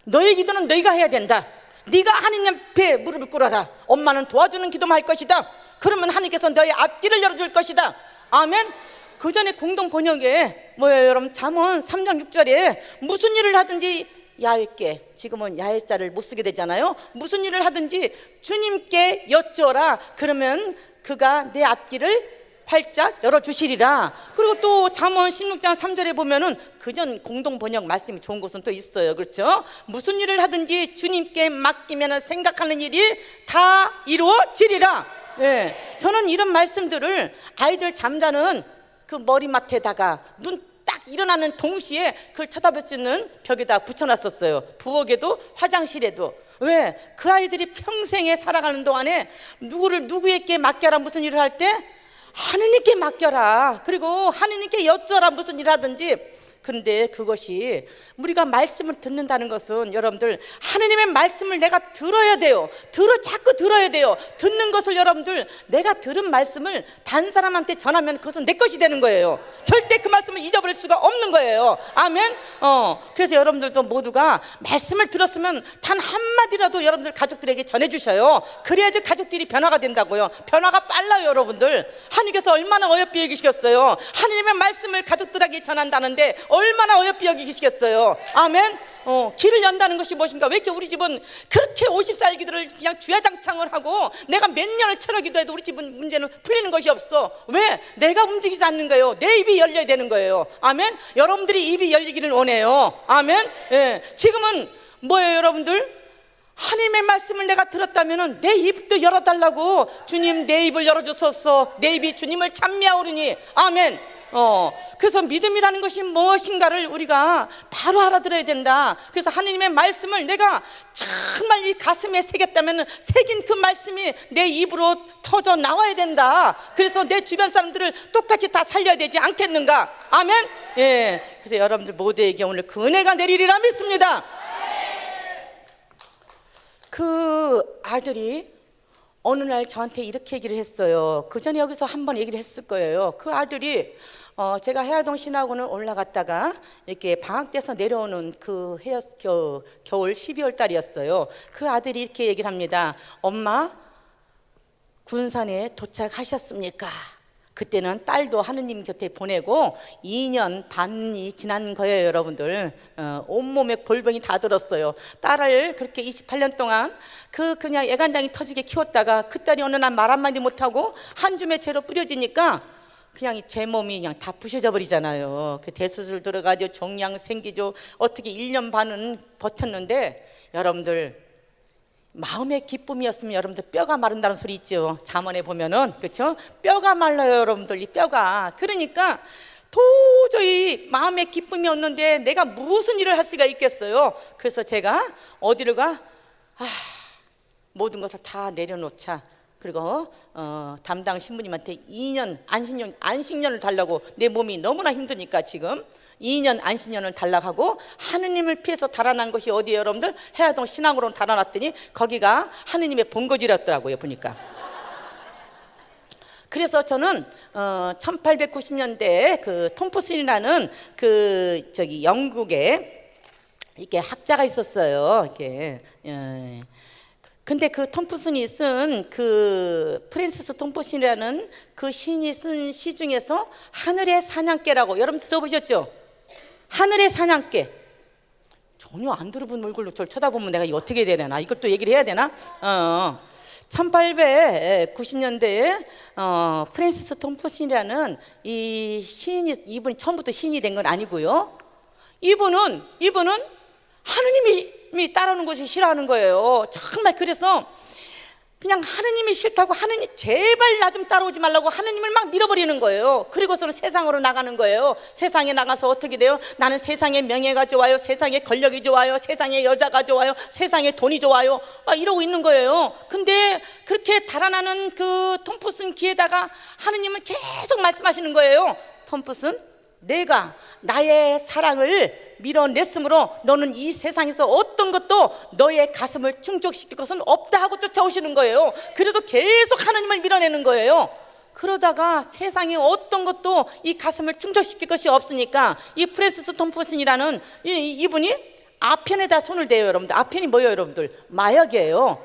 S1: 너의 기도는 너희가 해야 된다. 네가 하느님 앞에 무릎을 꿇어라. 엄마는 도와주는 기도만 할 것이다. 그러면 하느님께서 너의 앞길을 열어줄 것이다. 아멘. 그 전에 공동 번역에 뭐예요? 여러분, 잠언 3장 6절에 무슨 일을 하든지 야훼께, 지금은 야훼자를 못 쓰게 되잖아요. 무슨 일을 하든지 주님께 여쭈어라. 그러면 그가 내 앞길을 활짝 열어주시리라. 그리고 또 잠언 16장 3절에 보면은 그전 공동 번역 말씀이 좋은 곳은 또 있어요. 그렇죠? 무슨 일을 하든지 주님께 맡기면 생각하는 일이 다 이루어지리라. 예, 저는 이런 말씀들을 아이들 잠자는 그 머리맡에다가 눈 딱 일어나는 동시에 그걸 쳐다볼 수 있는 벽에다 붙여놨었어요. 부엌에도 화장실에도. 왜? 그 아이들이 평생에 살아가는 동안에 누구에게 맡겨라. 무슨 일을 할 때 하느님께 맡겨라. 그리고 하느님께 여쭈어라. 무슨 일을 하든지. 근데 그것이, 우리가 말씀을 듣는다는 것은 여러분들, 하느님의 말씀을 내가 들어야 돼요. 자꾸 들어야 돼요. 듣는 것을, 여러분들, 내가 들은 말씀을 다른 사람한테 전하면 그것은 내 것이 되는 거예요. 절대 그 말씀을 잊어버릴 수가 없는 거예요. 아멘. 그래서 여러분들도 모두가 말씀을 들었으면 단 한마디라도 여러분들 가족들에게 전해주셔요. 그래야지 가족들이 변화가 된다고요. 변화가 빨라요. 여러분들, 하느님께서 얼마나 어여삐 여기시겠어요. 하느님의 말씀을 가족들에게 전한다는데 얼마나 어여삐 여기시겠어요. 아멘. 길을 연다는 것이 무엇인가? 왜 이렇게 우리 집은 그렇게 50살 기도를 그냥 주야장창을 하고 내가 몇 년을 쳐내기도 해도 우리 집은 문제는 풀리는 것이 없어. 왜? 내가 움직이지 않는 거예요. 내 입이 열려야 되는 거예요. 아멘. 여러분들이 입이 열리기를 원해요. 아멘. 예. 지금은 뭐예요? 여러분들, 하나님의 말씀을 내가 들었다면 내 입도 열어달라고. 주님, 내 입을 열어주소서. 내 입이 주님을 찬미하오르니. 아멘. 그래서 믿음이라는 것이 무엇인가를 우리가 바로 알아들어야 된다. 그래서 하나님의 말씀을 내가 정말 이 가슴에 새겼다면 새긴 그 말씀이 내 입으로 터져 나와야 된다. 그래서 내 주변 사람들을 똑같이 다 살려야 되지 않겠는가? 아멘. 예. 그래서 여러분들 모두에게 오늘 그 은혜가 내리리라 믿습니다. 그 아들이 어느 날 저한테 이렇게 얘기를 했어요. 그 전에 여기서 한번 얘기를 했을 거예요. 그 아들이 제가 해화동 신학원을 올라갔다가 이렇게 방학 때서 내려오는 그 겨울 12월 달이었어요. 그 아들이 이렇게 얘기를 합니다. 엄마, 군산에 도착하셨습니까? 그때는 딸도 하느님 곁에 보내고 2년 반이 지난 거예요, 여러분들. 온몸에 골병이 다 들었어요. 딸을 그렇게 28년 동안 그냥 애간장이 터지게 키웠다가 그 딸이 어느 날 말 한마디 못하고 한 줌의 죄로 뿌려지니까 그냥 제 몸이 그냥 다 부셔져 버리잖아요. 그 대수술 들어가죠, 종양 생기죠. 어떻게 1년 반은 버텼는데, 여러분들 마음의 기쁨이었으면 여러분들 뼈가 마른다는 소리 있죠. 잠언에 보면은, 그렇죠? 뼈가 말라요, 여러분들. 이 뼈가. 그러니까 도저히 마음의 기쁨이 없는데 내가 무슨 일을 할 수가 있겠어요. 그래서 제가 어디를 가? 모든 것을 다 내려놓자. 그리고 담당 신부님한테 2년 안식년을 달라고, 내 몸이 너무나 힘드니까 지금 2년 안식년을 달라고 하고, 하느님을 피해서 달아난 것이 어디예요, 여러분들? 해화동 신앙으로 달아났더니 거기가 하느님의 본거지였더라고요, 보니까. 그래서 저는 1890년대에 그 톰프슨이라는 영국에 이렇게 학자가 있었어요. 이렇게. 근데 그 톰프슨이 쓴 프랜시스 톰프슨이라는 그 시인이 쓴 시 중에서 하늘의 사냥개라고, 여러분 들어보셨죠? 하늘의 사냥개. 전혀 안 들어본 얼굴로 저를 쳐다보면 내가 이거 어떻게 해야 되나, 이것도 얘기를 해야 되나? 1890년대에 프랜시스 톰프슨이라는 이 시인이, 이분이 처음부터 시인이 된 건 아니고요. 이분은 하느님이 따르는 것이 싫어하는 거예요. 정말. 그래서 그냥 하느님이 싫다고, 하느님 제발 나 좀 따라오지 말라고 하느님을 막 밀어버리는 거예요. 그리고서는 세상으로 나가는 거예요. 세상에 나가서 어떻게 돼요? 나는 세상의 명예가 좋아요, 세상의 권력이 좋아요, 세상의 여자가 좋아요, 세상의 돈이 좋아요, 막 이러고 있는 거예요. 근데 그렇게 달아나는 그 톰프슨 귀에다가 하느님은 계속 말씀하시는 거예요. 톰프슨, 내가 나의 사랑을 밀어냈으므로 너는 이 세상에서 어떤 것도 너의 가슴을 충족시킬 것은 없다 하고 쫓아오시는 거예요. 그래도 계속 하느님을 밀어내는 거예요. 그러다가 세상에 어떤 것도 이 가슴을 충족시킬 것이 없으니까 이 프랜시스 톰프슨이라는 이분이 아편에다 손을 대요, 여러분들. 아편이 뭐예요, 여러분들? 마약이에요.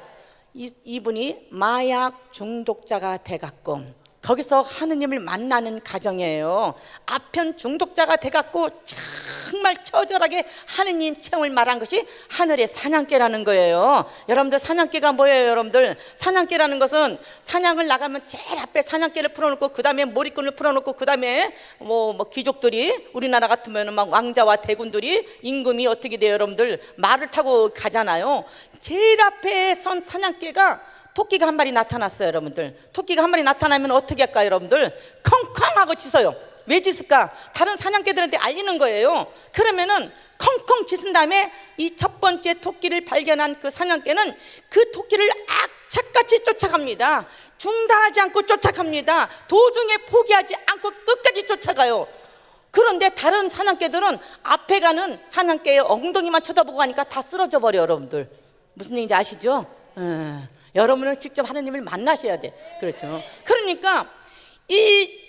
S1: 이분이 마약 중독자가 돼갖고 거기서 하느님을 만나는 가정이에요. 아편 중독자가 돼갖고 정말 처절하게 하느님 체험을 말한 것이 하늘의 사냥개라는 거예요. 여러분들, 사냥개가 뭐예요, 여러분들? 사냥개라는 것은 사냥을 나가면 제일 앞에 사냥개를 풀어놓고 그 다음에 몰입꾼을 풀어놓고 그 다음에 뭐 귀족들이, 우리나라 같으면 막 왕자와 대군들이, 임금이 어떻게 돼요, 여러분들? 말을 타고 가잖아요. 제일 앞에 선 사냥개가 토끼가 한 마리 나타났어요, 여러분들. 토끼가 한 마리 나타나면 어떻게 할까요, 여러분들? 컹컹 하고 짖어요. 왜 짖을까? 다른 사냥개들한테 알리는 거예요. 그러면은 컹컹 짖은 다음에 이 첫 번째 토끼를 발견한 그 사냥개는 그 토끼를 악착같이 쫓아갑니다. 중단하지 않고 쫓아갑니다. 도중에 포기하지 않고 끝까지 쫓아가요. 그런데 다른 사냥개들은 앞에 가는 사냥개의 엉덩이만 쳐다보고 가니까 다 쓰러져 버려요, 여러분들. 무슨 얘기인지 아시죠? 여러분은 직접 하느님을 만나셔야 돼. 그렇죠. 그러니까 이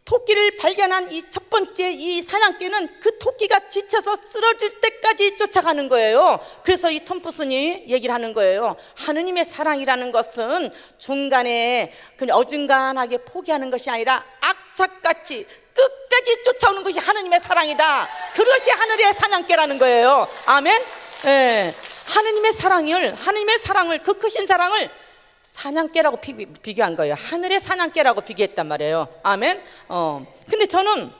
S1: 토끼를 발견한 이 첫 번째 이 사냥개는 그 토끼가 지쳐서 쓰러질 때까지 쫓아가는 거예요. 그래서 이 톰프슨이 얘기를 하는 거예요. 하느님의 사랑이라는 것은 중간에 그냥 어중간하게 포기하는 것이 아니라 악착같이 끝까지 쫓아오는 것이 하느님의 사랑이다. 그것이 하늘의 사냥개라는 거예요. 아멘. 하느님의 사랑을, 그 크신 사랑을 사냥개라고 비교한 거예요. 하늘의 사냥개라고 비교했단 말이에요. 아멘. 근데 저는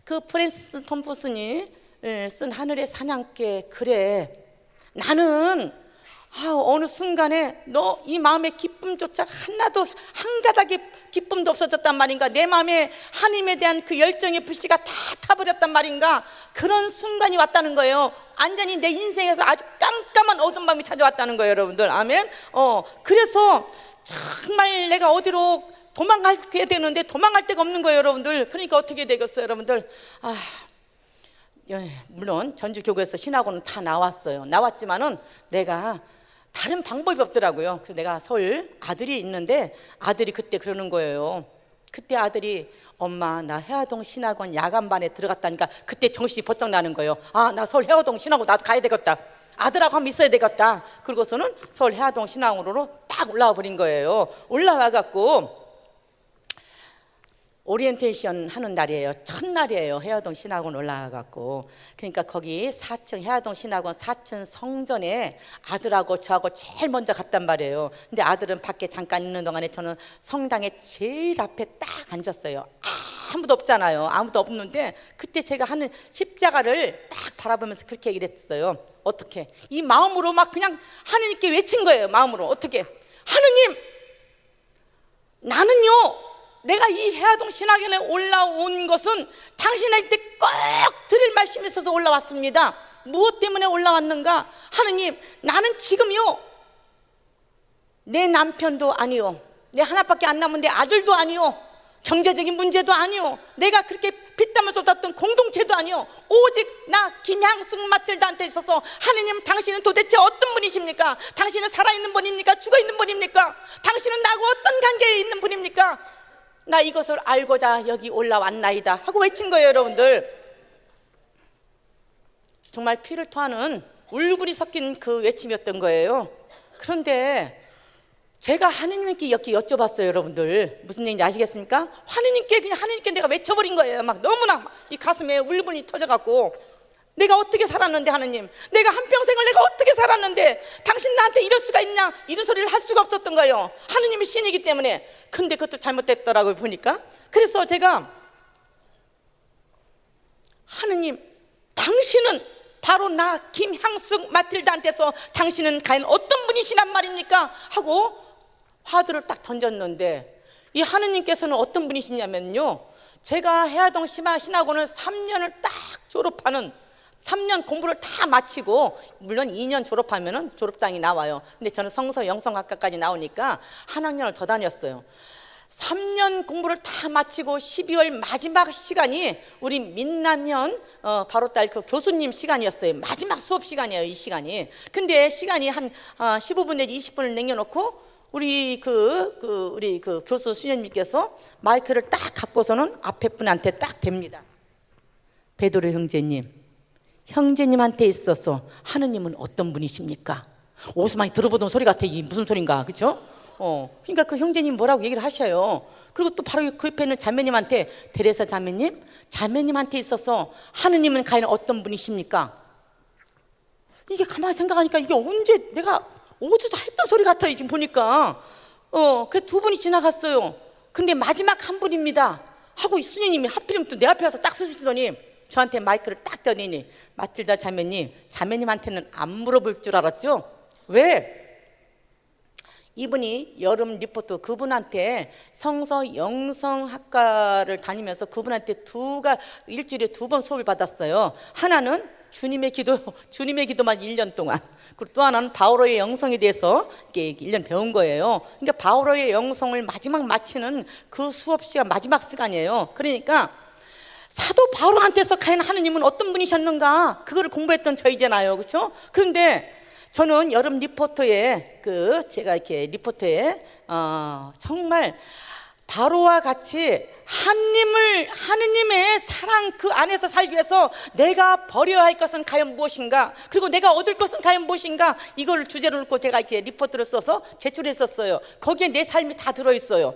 S1: 그 프랜시스 톰프슨이 쓴 하늘의 사냥개, 그래, 나는 어느 순간에 너 이 마음의 기쁨조차 하나도, 한 가닥의 기쁨도 없어졌단 말인가, 내 마음에 하나님에 대한 그 열정의 불씨가 다 타버렸단 말인가, 그런 순간이 왔다는 거예요. 완전히 내 인생에서 아주 깜깜한 어두운 밤이 찾아왔다는 거예요, 여러분들. 아멘. 그래서 정말 내가 어디로 도망가게 되는데 도망갈 데가 없는 거예요, 여러분들. 그러니까 어떻게 되겠어요, 여러분들? 물론 전주교구에서 신학원은 다 나왔지만은 내가 다른 방법이 없더라고요. 그래서 내가 서울 아들이 있는데 아들이 그때 그러는 거예요. 그때 아들이, 엄마 나 해화동 신학원 야간반에 들어갔다니까 그때 정신이 번쩍 나는 거예요. 나 서울 해화동 신학원 나도 가야 되겠다. 아들하고 한번 있어야 되겠다. 그러고서는 서울 해화동 신학원으로 딱 올라와 버린 거예요. 올라와 갖고 오리엔테이션 하는 날이에요. 첫날이에요. 해화동 신학원 올라가갖고. 그러니까 거기 4층 해화동 신학원 4층 성전에 아들하고 저하고 제일 먼저 갔단 말이에요. 근데 아들은 밖에 잠깐 있는 동안에 저는 성당에 제일 앞에 딱 앉았어요. 아무도 없잖아요. 아무도 없는데 그때 제가 하는 십자가를 딱 바라보면서 그렇게 얘기를 했어요. 어떻게? 이 마음으로 막 그냥 하느님께 외친 거예요. 마음으로. 어떻게? 하느님, 나는요, 내가 이 해화동 신학원에 올라온 것은 당신한테 꼭 드릴 말씀이 있어서 올라왔습니다. 무엇 때문에 올라왔는가? 하느님, 나는 지금요, 내 남편도 아니요, 내 하나밖에 안 남은 내 아들도 아니요, 경제적인 문제도 아니요, 내가 그렇게 피땀을 쏟았던 공동체도 아니요, 오직 나 김향숙 마틸다한테 있어서 하느님, 당신은 도대체 어떤 분이십니까? 당신은 살아있는 분입니까? 죽어있는 분입니까? 당신은 나하고 어떤 관계에 있는 분입니까? 나 이것을 알고자 여기 올라왔나이다 하고 외친 거예요. 여러분들, 정말 피를 토하는 울분이 섞인 그 외침이었던 거예요. 그런데 제가 하느님께 이렇게 여쭤봤어요. 여러분들, 무슨 얘기인지 아시겠습니까? 하느님께 내가 외쳐버린 거예요. 막 너무나 이 가슴에 울분이 터져갖고, 내가 어떻게 살았는데, 하느님, 내가 한평생을 내가 어떻게 살았는데 당신 나한테 이럴 수가 있냐, 이런 소리를 할 수가 없었던 거예요. 하느님이 신이기 때문에. 근데 그것도 잘못됐더라고요, 보니까. 그래서 제가, 하느님, 당신은 바로 나 김향숙 마틸다한테서 당신은 과연 어떤 분이시란 말입니까? 하고 화두를 딱 던졌는데, 이 하느님께서는 어떤 분이시냐면요, 제가 해화동 신학원을 3년을 딱 졸업하는, 3년 공부를 다 마치고, 물론 2년 졸업하면 졸업장이 나와요. 근데 저는 성서 영성학과까지 나오니까 한 학년을 더 다녔어요. 3년 공부를 다 마치고 12월 마지막 시간이 우리 민남현 바로 딸 그 교수님 시간이었어요. 마지막 수업 시간이에요, 이 시간이. 근데 시간이 한 15분 내지 20분을 남겨놓고 우리 우리 교수 수녀님께서 마이크를 딱 갖고서는 앞에 분한테 딱 댑니다. 베드로 형제님한테 있어서 하느님은 어떤 분이십니까? 어디서 많이 들어보던 소리 같아. 이게 무슨 소린가, 그렇죠? 그러니까 그 형제님 뭐라고 얘기를 하셔요. 그리고 또 바로 그 옆에 있는 자매님한테, 데레사 자매님한테 있어서 하느님은 과연 어떤 분이십니까? 이게 가만히 생각하니까 이게 언제 내가 어디서 했던 소리 같아요, 지금 보니까. 그 두 분이 지나갔어요. 근데 마지막 한 분입니다 하고 이 수녀님이 하필이면 또 내 앞에 와서 딱 서시더니 저한테 마이크를 딱 대더니, 마틸다 자매님한테는 안 물어볼 줄 알았죠? 왜? 이분이 여름 리포트, 그분한테 성서 영성학과를 다니면서 그분한테 일주일에 2번 수업을 받았어요. 하나는 주님의 기도만 1년 동안, 그리고 또 하나는 바오로의 영성에 대해서 이렇게 1년 배운 거예요. 그러니까 바오로의 영성을 마지막 마치는 그 수업 시간, 마지막 시간이에요. 그러니까 사도 바오로한테서 과연 하느님은 어떤 분이셨는가, 그거를 공부했던 저희잖아요, 그렇죠? 그런데 저는 여름 리포터에 제가 이렇게 리포터에 정말 바로와 같이 하느님의 사랑 그 안에서 살기 위해서 내가 버려야 할 것은 과연 무엇인가, 그리고 내가 얻을 것은 과연 무엇인가, 이걸 주제로 놓고 제가 이렇게 리포트를 써서 제출했었어요. 거기에 내 삶이 다 들어있어요.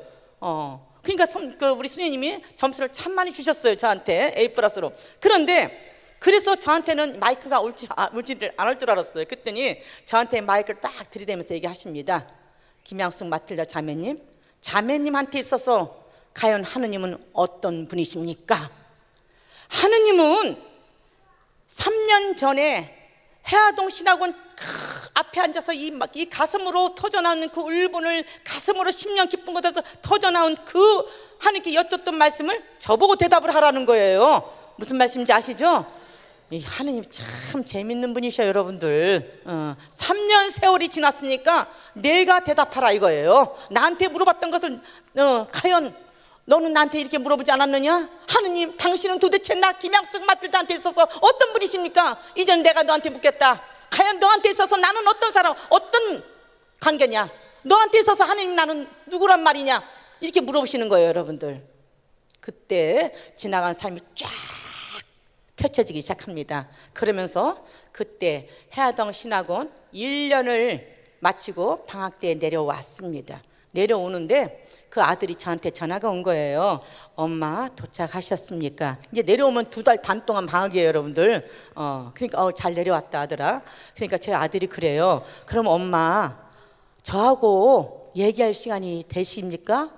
S1: 그러니까 우리 수녀님이 점수를 참 많이 주셨어요, 저한테 A+로. 그런데 그래서 저한테는 마이크가 울지를 않을 줄 알았어요. 그랬더니 저한테 마이크를 딱 들이대면서 얘기하십니다. 김향숙 마틸다 자매님한테 있어서 과연 하느님은 어떤 분이십니까? 하느님은 3년 전에 해화동 신학원 앞에 앉아서 이 가슴으로 터져나오는 그 울분을, 가슴으로 10년 깊은 곳에서 터져나온 그 하느님께 여쭙던 말씀을 저보고 대답을 하라는 거예요. 무슨 말씀인지 아시죠? 이 하느님 참 재밌는 분이셔요, 여러분들. 3년 세월이 지났으니까 내가 대답하라 이거예요. 나한테 물어봤던 것을 과연 너는 나한테 이렇게 물어보지 않았느냐? 하느님, 당신은 도대체 나 김향숙 마틸다한테 있어서 어떤 분이십니까? 이제는 내가 너한테 묻겠다. 과연 너한테 있어서 나는 어떤 사람, 어떤 관계냐? 너한테 있어서 하느님 나는 누구란 말이냐? 이렇게 물어보시는 거예요, 여러분들. 그때 지나간 삶이 쫙 펼쳐지기 시작합니다. 그러면서 그때 해화동 신학원 1년을 마치고 방학 때에 내려왔습니다. 내려오는데 그 아들이 저한테 전화가 온 거예요. 엄마 도착하셨습니까? 이제 내려오면 2달 반 동안 방학이에요, 여러분들. 그러니까 잘 내려왔다 아들아. 그러니까 제 아들이 그래요. 그럼 엄마 저하고 얘기할 시간이 되십니까?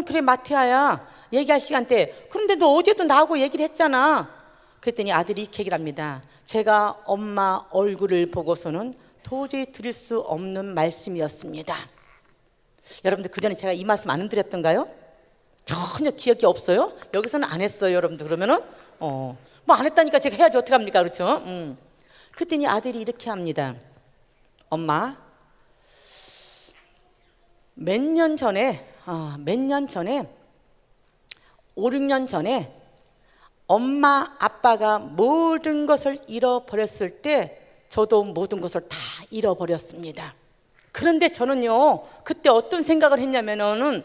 S1: 그래 마티아야, 얘기할 시간 돼. 그런데 너 어제도 나하고 얘기를 했잖아. 그랬더니 아들이 이렇게 얘기를 합니다. 제가 엄마 얼굴을 보고서는 도저히 드릴 수 없는 말씀이었습니다. 여러분들 그 전에 제가 이 말씀 안 드렸던가요? 전혀 기억이 없어요? 여기서는 안 했어요, 여러분들. 그러면은 뭐 안 했다니까 제가 해야지 어떡합니까, 그렇죠? 그랬더니 아들이 이렇게 합니다. 엄마, 몇 년 전에 5, 6년 전에 엄마 아빠가 모든 것을 잃어버렸을 때 저도 모든 것을 다 잃어버렸습니다. 그런데 저는요, 그때 어떤 생각을 했냐면은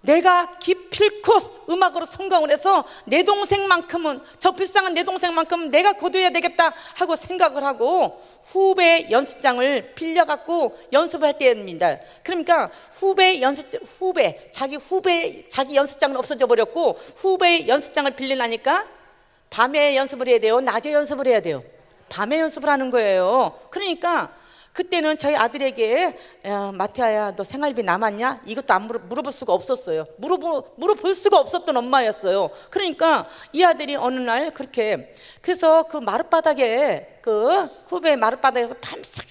S1: 내가 기필코 음악으로 성공을 해서 내 동생만큼은, 저 불쌍한 내 동생만큼은 내가 거둬야 되겠다 하고 생각을 하고 후배 연습장을 빌려갖고 연습을 할 때입니다. 그러니까 자기 연습장은 없어져 버렸고 후배 연습장을 빌리려니까 밤에 연습을 해야 돼요, 낮에 연습을 해야 돼요? 밤에 연습을 하는 거예요. 그러니까 그때는 저희 아들에게 마티아야 너 생활비 남았냐? 이것도 안 물어볼 수가 없었어요. 물어볼 수가 없었던 엄마였어요. 그러니까 이 아들이 어느 날 그렇게, 그래서 그 마룻바닥에, 그 후배 마룻바닥에서 밤새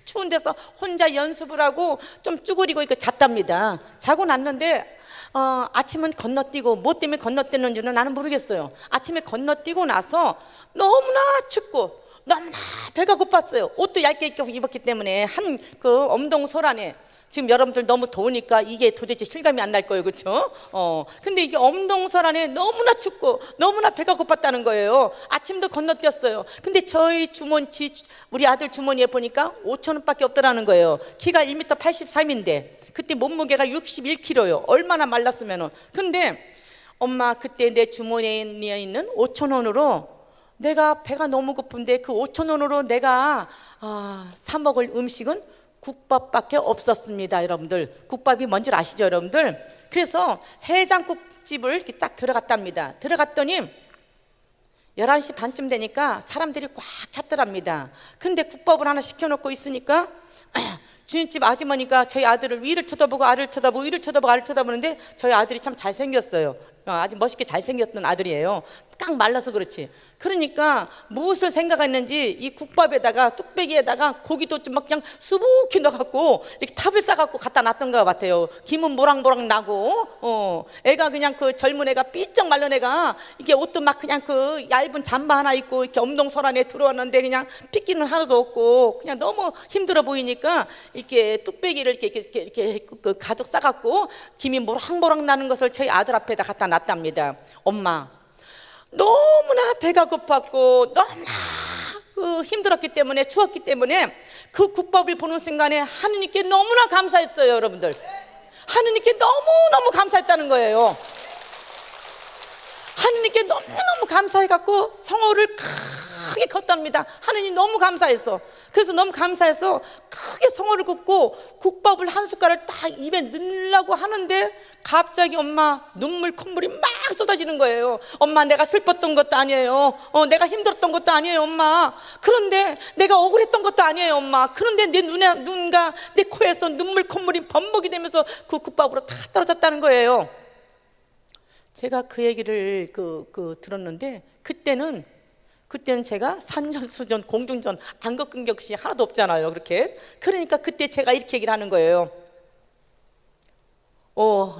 S1: 추운 데서 혼자 연습을 하고 좀 쭈그리고 이렇게 잤답니다. 자고 났는데 아침은 건너뛰고, 뭐 때문에 건너뛰는지는 나는 모르겠어요. 아침에 건너뛰고 나서 너무나 춥고 너무나 배가 고팠어요. 옷도 얇게 입었기 때문에 한 그 엄동설 안에, 지금 여러분들 너무 더우니까 이게 도대체 실감이 안 날 거예요, 그렇죠? 근데 이게 엄동설 안에 너무나 춥고 너무나 배가 고팠다는 거예요. 아침도 건너뛰었어요. 근데 저희 우리 아들 주머니에 보니까 5천 원밖에 없더라는 거예요. 키가 1m 83인데 그때 몸무게가 61kg요. 얼마나 말랐으면은. 근데 엄마, 그때 내 주머니에 있는 5천 원으로 내가 배가 너무 고픈데 그 5천 원으로 내가 사 먹을 음식은 국밥밖에 없었습니다. 여러분들, 국밥이 뭔지 아시죠, 여러분들? 그래서 해장국집을 이렇게 딱 들어갔답니다. 들어갔더니 11시 반쯤 되니까 사람들이 꽉 찼더랍니다. 근데 국밥을 하나 시켜놓고 있으니까 주인집 아주머니가 저희 아들을 위를 쳐다보고 아래를 쳐다보고 위를 쳐다보고 아래를 쳐다보는데 저희 아들이 참 잘생겼어요. 아주 멋있게 잘생겼던 아들이에요. 딱 말라서 그렇지. 그러니까 무엇을 생각했는지 이 국밥에다가, 뚝배기에다가 고기도 좀 막 그냥 수북히 넣어갖고 이렇게 탑을 싸갖고 갖다 놨던 것 같아요. 김은 모락모락 나고 애가 그냥, 그 젊은 애가, 삐쩍 말른 애가 이렇게 옷도 막 그냥 그 얇은 잠바 하나 입고 이렇게 엄동설 안에 들어왔는데 그냥 핏기는 하나도 없고 그냥 너무 힘들어 보이니까 이렇게 뚝배기를 이렇게 가득 싸갖고 김이 모락모락 나는 것을 저희 아들 앞에다 갖다 놨답니다. 엄마, 너무나 배가 고팠고 너무나 힘들었기 때문에, 추웠기 때문에 그 국밥을 보는 순간에 하느님께 너무나 감사했어요. 여러분들, 하느님께 너무너무 감사했다는 거예요. 하느님께 너무너무 감사해갖고 성호를 크게 걷답니다. 하느님 너무 감사했어. 그래서 너무 감사해서 크게 성호를 긋고 국밥을 한 숟갈을 딱 입에 넣으려고 하는데 갑자기 엄마 눈물 콧물이 막 쏟아지는 거예요. 엄마, 내가 슬펐던 것도 아니에요. 내가 힘들었던 것도 아니에요, 엄마. 그런데 내가 억울했던 것도 아니에요, 엄마. 그런데 내 눈과 내 코에서 눈물 콧물이 범벅이 되면서 그 국밥으로 다 떨어졌다는 거예요. 제가 그 얘기를 들었는데 그때는 제가 산전수전 공중전 안것근격시 하나도 없잖아요, 그렇게. 그러니까 그때 제가 이렇게 얘기를 하는 거예요.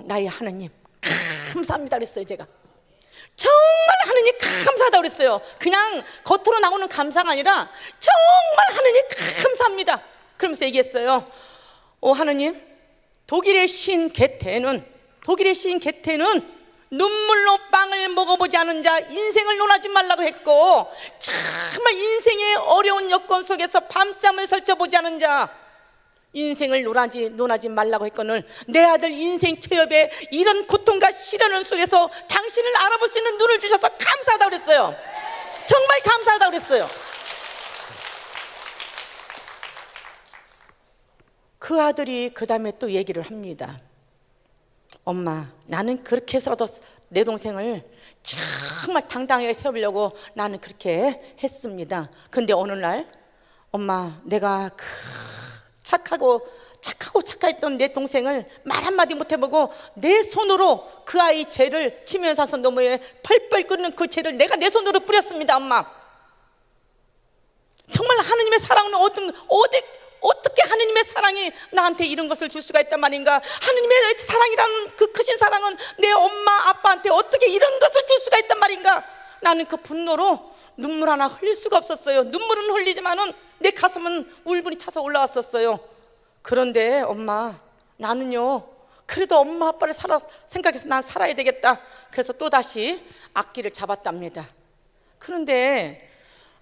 S1: 나의 하느님 감사합니다 그랬어요. 제가 정말 하느님 감사하다 그랬어요. 그냥 겉으로 나오는 감사가 아니라 정말 하느님 감사합니다 그러면서 얘기했어요. 하느님, 독일의 시인 게테는 눈물로 빵을 먹어보지 않은 자 인생을 논하지 말라고 했고, 정말 인생의 어려운 여건 속에서 밤잠을 설쳐보지 않은 자 인생을 논하지 말라고 했거늘 내 아들 인생 최협에 이런 고통과 시련을 속에서 당신을 알아볼 수 있는 눈을 주셔서 감사하다고 그랬어요. 정말 감사하다고 그랬어요. 그 아들이 그 다음에 또 얘기를 합니다. 엄마, 나는 그렇게 해서라도 내 동생을 정말 당당하게 세우려고 나는 그렇게 했습니다. 근데 어느 날 엄마, 내가 그 착했던 내 동생을 말 한마디 못 해보고 내 손으로 그 아이 죄를 치면사선 너머에 펄펄 끓는 그 죄를 내가 내 손으로 뿌렸습니다. 엄마, 정말 하느님의 사랑은 어떻게 하느님의 사랑이 나한테 이런 것을 줄 수가 있단 말인가? 하느님의 사랑이라는 그 크신 사랑은 내 엄마 아빠한테 어떻게 이런 것을 줄 수가 있단 말인가? 나는 그 분노로 눈물 하나 흘릴 수가 없었어요. 눈물은 흘리지만은 내 가슴은 울분이 차서 올라왔었어요. 그런데 엄마, 나는요 그래도 엄마 아빠를 생각해서 난 살아야 되겠다. 그래서 또다시 악기를 잡았답니다. 그런데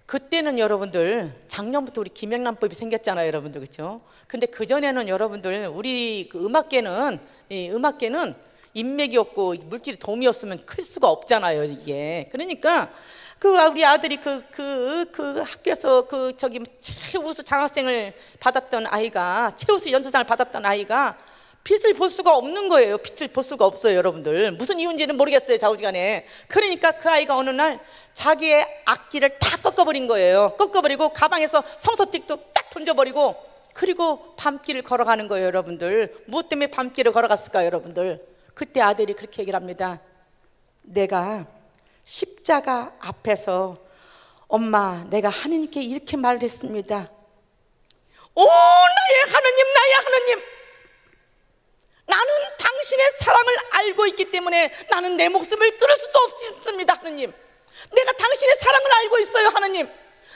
S1: 그때는 여러분들 작년부터 우리 김영란법이 생겼잖아요, 여러분들. 그렇죠? 근데 그전에는 여러분들 우리 그 음악계는 인맥이 없고 물질이 도움이 없으면 클 수가 없잖아요, 이게. 그러니까 우리 아들이 그 학교에서 최우수 장학생을 받았던 아이가, 최우수 연수상을 받았던 아이가 빛을 볼 수가 없는 거예요. 빛을 볼 수가 없어요, 여러분들. 무슨 이유인지는 모르겠어요, 좌우지간에. 그러니까 그 아이가 어느 날 자기의 악기를 다 꺾어버린 거예요. 꺾어버리고 가방에서 성서책도 딱 던져버리고, 그리고 밤길을 걸어가는 거예요, 여러분들. 무엇 때문에 밤길을 걸어갔을까요, 여러분들? 그때 아들이 그렇게 얘기를 합니다. 내가 십자가 앞에서 엄마, 내가 하느님께 이렇게 말을 했습니다. 오, 나의 하느님, 나는 당신의 사랑을 알고 있기 때문에 나는 내 목숨을 끊을 수도 없습니다, 하느님. 내가 당신의 사랑을 알고 있어요, 하느님.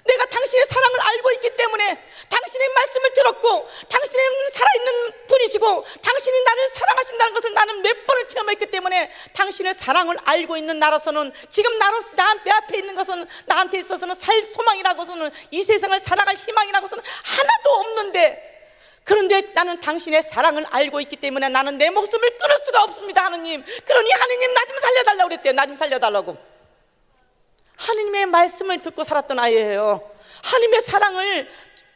S1: 내가 당신의 사랑을 알고 있기 때문에 당신의 말씀을 들었고, 당신은 살아있는 분이시고 당신이 나를 사랑하신다는 것을 나는 몇 번을 체험했기 때문에 당신의 사랑을 알고 있는 나로서는, 지금 내 앞에 있는 것은 나한테 있어서는 살 소망이라고서는, 이 세상을 살아갈 희망이라고서는 하나도 없는데, 그런데 나는 당신의 사랑을 알고 있기 때문에 나는 내 목숨을 끊을 수가 없습니다, 하느님. 그러니 하느님, 나 좀 살려달라고 그랬대요. 나 좀 살려달라고. 하느님의 말씀을 듣고 살았던 아이예요. 하느님의 사랑을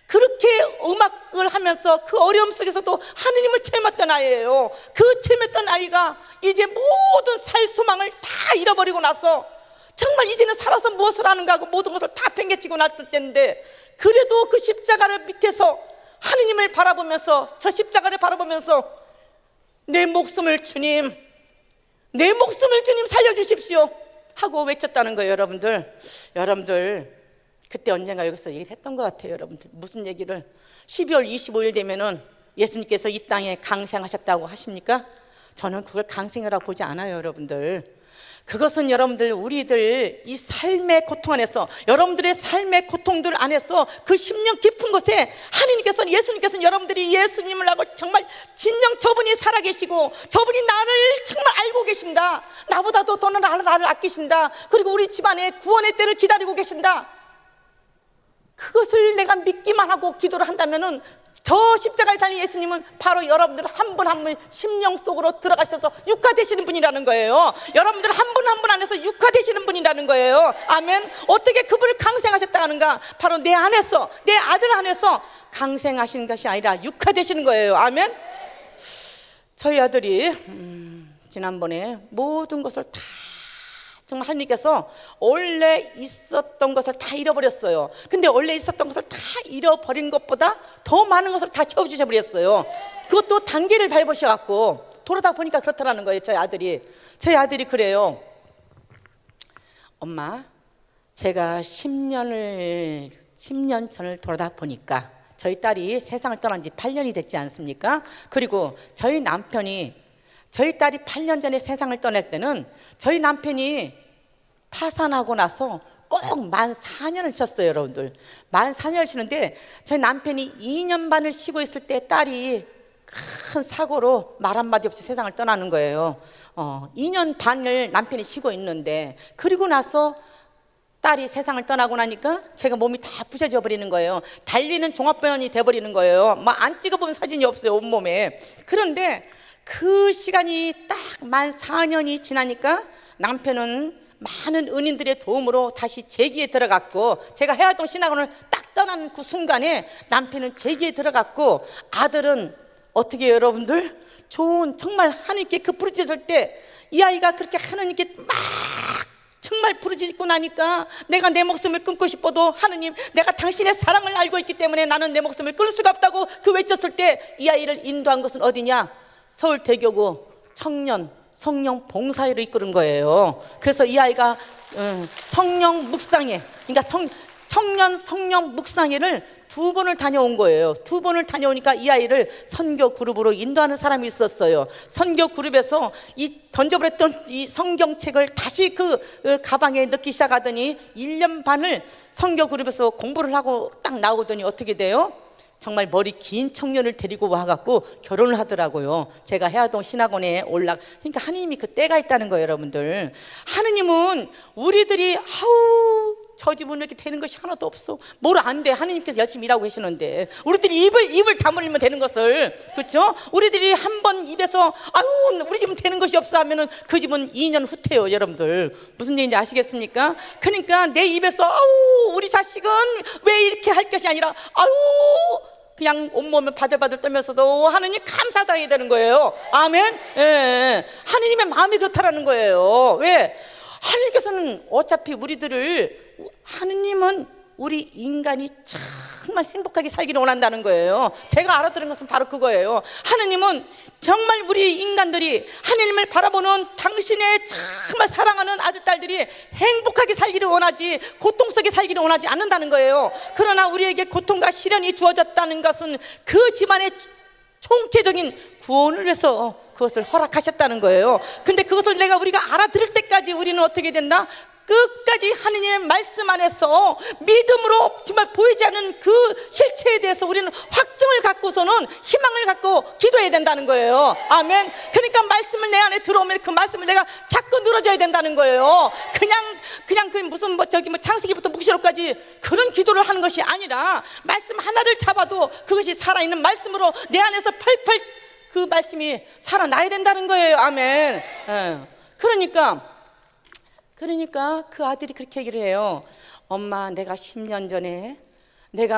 S1: 그렇게 음악을 하면서 그 어려움 속에서도 하느님을 체험했던 아이예요. 그 체험했던 아이가 이제 모든 살 소망을 다 잃어버리고 나서 정말 이제는 살아서 무엇을 하는가 하고 모든 것을 다 팽개치고 났을 때인데, 그래도 그 십자가를 밑에서 하느님을 바라보면서, 저 십자가를 바라보면서 내 목숨을 주님 살려주십시오 하고 외쳤다는 거예요, 여러분들. 그때 언젠가 여기서 얘기를 했던 것 같아요, 여러분들. 무슨 얘기를? 12월 25일 되면은 예수님께서 이 땅에 강생하셨다고 하십니까? 저는 그걸 강생이라고 보지 않아요, 여러분들. 그것은 여러분들, 우리들 이 삶의 고통 안에서, 여러분들의 삶의 고통들 안에서 그 심령 깊은 곳에 하느님께서는, 예수님께서는 여러분들이 예수님을 하고 정말 진정 저분이 살아계시고, 저분이 나를 정말 알고 계신다, 나보다도 더 나를 아끼신다, 그리고 우리 집안에 구원의 때를 기다리고 계신다, 그것을 내가 믿기만 하고 기도를 한다면은 저 십자가에 달린 예수님은 바로 여러분들 한 분 한 분 심령 속으로 들어가셔서 육화되시는 분이라는 거예요. 여러분들 한 분 한 분 안에서 육화되시는 분이라는 거예요. 아멘. 어떻게 그분을 강생하셨다 하는가? 바로 내 안에서, 내 아들 안에서 강생하시는 것이 아니라 육화되시는 거예요. 아멘. 저희 아들이 지난번에 모든 것을 다, 정말 하느님께서 원래 있었던 것을 다 잃어버렸어요. 근데 원래 있었던 것을 다 잃어버린 것보다 더 많은 것을 다 채워주셔 버렸어요. 그것도 단계를 밟으셔갖고, 돌아다 보니까 그렇다라는 거예요. 저희 아들이 그래요. 엄마, 제가 10년 전을 돌아다 보니까 저희 딸이 세상을 떠난 지 8년이 됐지 않습니까? 그리고 저희 남편이, 저희 딸이 8년 전에 세상을 떠날 때는 저희 남편이 파산하고 나서 꼭 만 4년을 쉬었어요, 여러분들. 만 4년을 쉬는데 저희 남편이 2년 반을 쉬고 있을 때 딸이 큰 사고로 말 한마디 없이 세상을 떠나는 거예요. 2년 반을 남편이 쉬고 있는데, 그리고 나서 딸이 세상을 떠나고 나니까 제가 몸이 다 부셔져 버리는 거예요. 달리는 종합병원이 돼버리는 거예요. 막 안 찍어본 사진이 없어요, 온몸에. 그런데 그 시간이 딱 만 4년이 지나니까 남편은 많은 은인들의 도움으로 다시 재기에 들어갔고, 제가 해활동 신학원을 딱 떠나는 그 순간에 남편은 제기에 들어갔고, 아들은 어떻게 해요, 여러분들? 좋은 정말 하나님께 그 부르짖을 때 이 아이가 그렇게 하나님께 막 정말 부르짖고 나니까, 내가 내 목숨을 끊고 싶어도 하느님, 내가 당신의 사랑을 알고 있기 때문에 나는 내 목숨을 끊을 수가 없다고 그 외쳤을 때 이 아이를 인도한 것은 어디냐? 서울대교구 청년 성령 봉사회를 이끄는 거예요. 그래서 이 아이가 성령 묵상회, 그러니까 청년 성령 묵상회를 2번을 다녀온 거예요. 2번을 다녀오니까 이 아이를 선교 그룹으로 인도하는 사람이 있었어요. 선교 그룹에서 이 던져버렸던 이 성경책을 다시 그 가방에 넣기 시작하더니 1년 반을 선교 그룹에서 공부를 하고 딱 나오더니 어떻게 돼요? 정말 머리 긴 청년을 데리고 와갖고 결혼을 하더라고요. 제가 해화동 신학원에 그러니까 하느님이 그 때가 있다는 거예요, 여러분들. 하느님은 우리들이 저 집은 이렇게 되는 것이 하나도 없어, 뭘 안 돼, 하느님께서 열심히 일하고 계시는데 우리들이 입을 다물리면 되는 것을, 그렇죠? 우리들이 한 번 입에서 우리 집은 되는 것이 없어 하면은 그 집은 2년 후퇴요, 여러분들. 무슨 얘기인지 아시겠습니까? 그러니까 내 입에서 우리 자식은 왜 이렇게 할 것이 아니라 그냥 온몸을 바들바들 떨면서도 하느님 감사하다 해야 되는 거예요. 아멘. 예. 하느님의 마음이 그렇다라는 거예요. 왜? 하느님께서는 어차피 하느님은 우리 인간이 정말 행복하게 살기를 원한다는 거예요. 제가 알아들은 것은 바로 그거예요. 하느님은 정말 우리 인간들이 하느님을 바라보는 당신의 정말 사랑하는 아들, 딸들이 행복하게 살기를 원하지 고통 속에 살기를 원하지 않는다는 거예요. 그러나 우리에게 고통과 시련이 주어졌다는 것은 그 집안의 총체적인 구원을 위해서 그것을 허락하셨다는 거예요. 근데 그것을 우리가 알아들을 때까지 우리는 어떻게 된다? 끝까지 하느님의 말씀 안에서 믿음으로 정말 보이지 않는 그 실체에 대해서 우리는 확증을 갖고서는 희망을 갖고 기도해야 된다는 거예요. 아멘. 그러니까 말씀을 내 안에 들어오면 그 말씀을 내가 자꾸 늘어져야 된다는 거예요. 그냥 그 무슨 창세기부터 묵시록까지 그런 기도를 하는 것이 아니라 말씀 하나를 잡아도 그것이 살아있는 말씀으로 내 안에서 펄펄 그 말씀이 살아나야 된다는 거예요. 아멘. 그러니까 그 아들이 그렇게 얘기를 해요. 엄마, 내가 10년 전에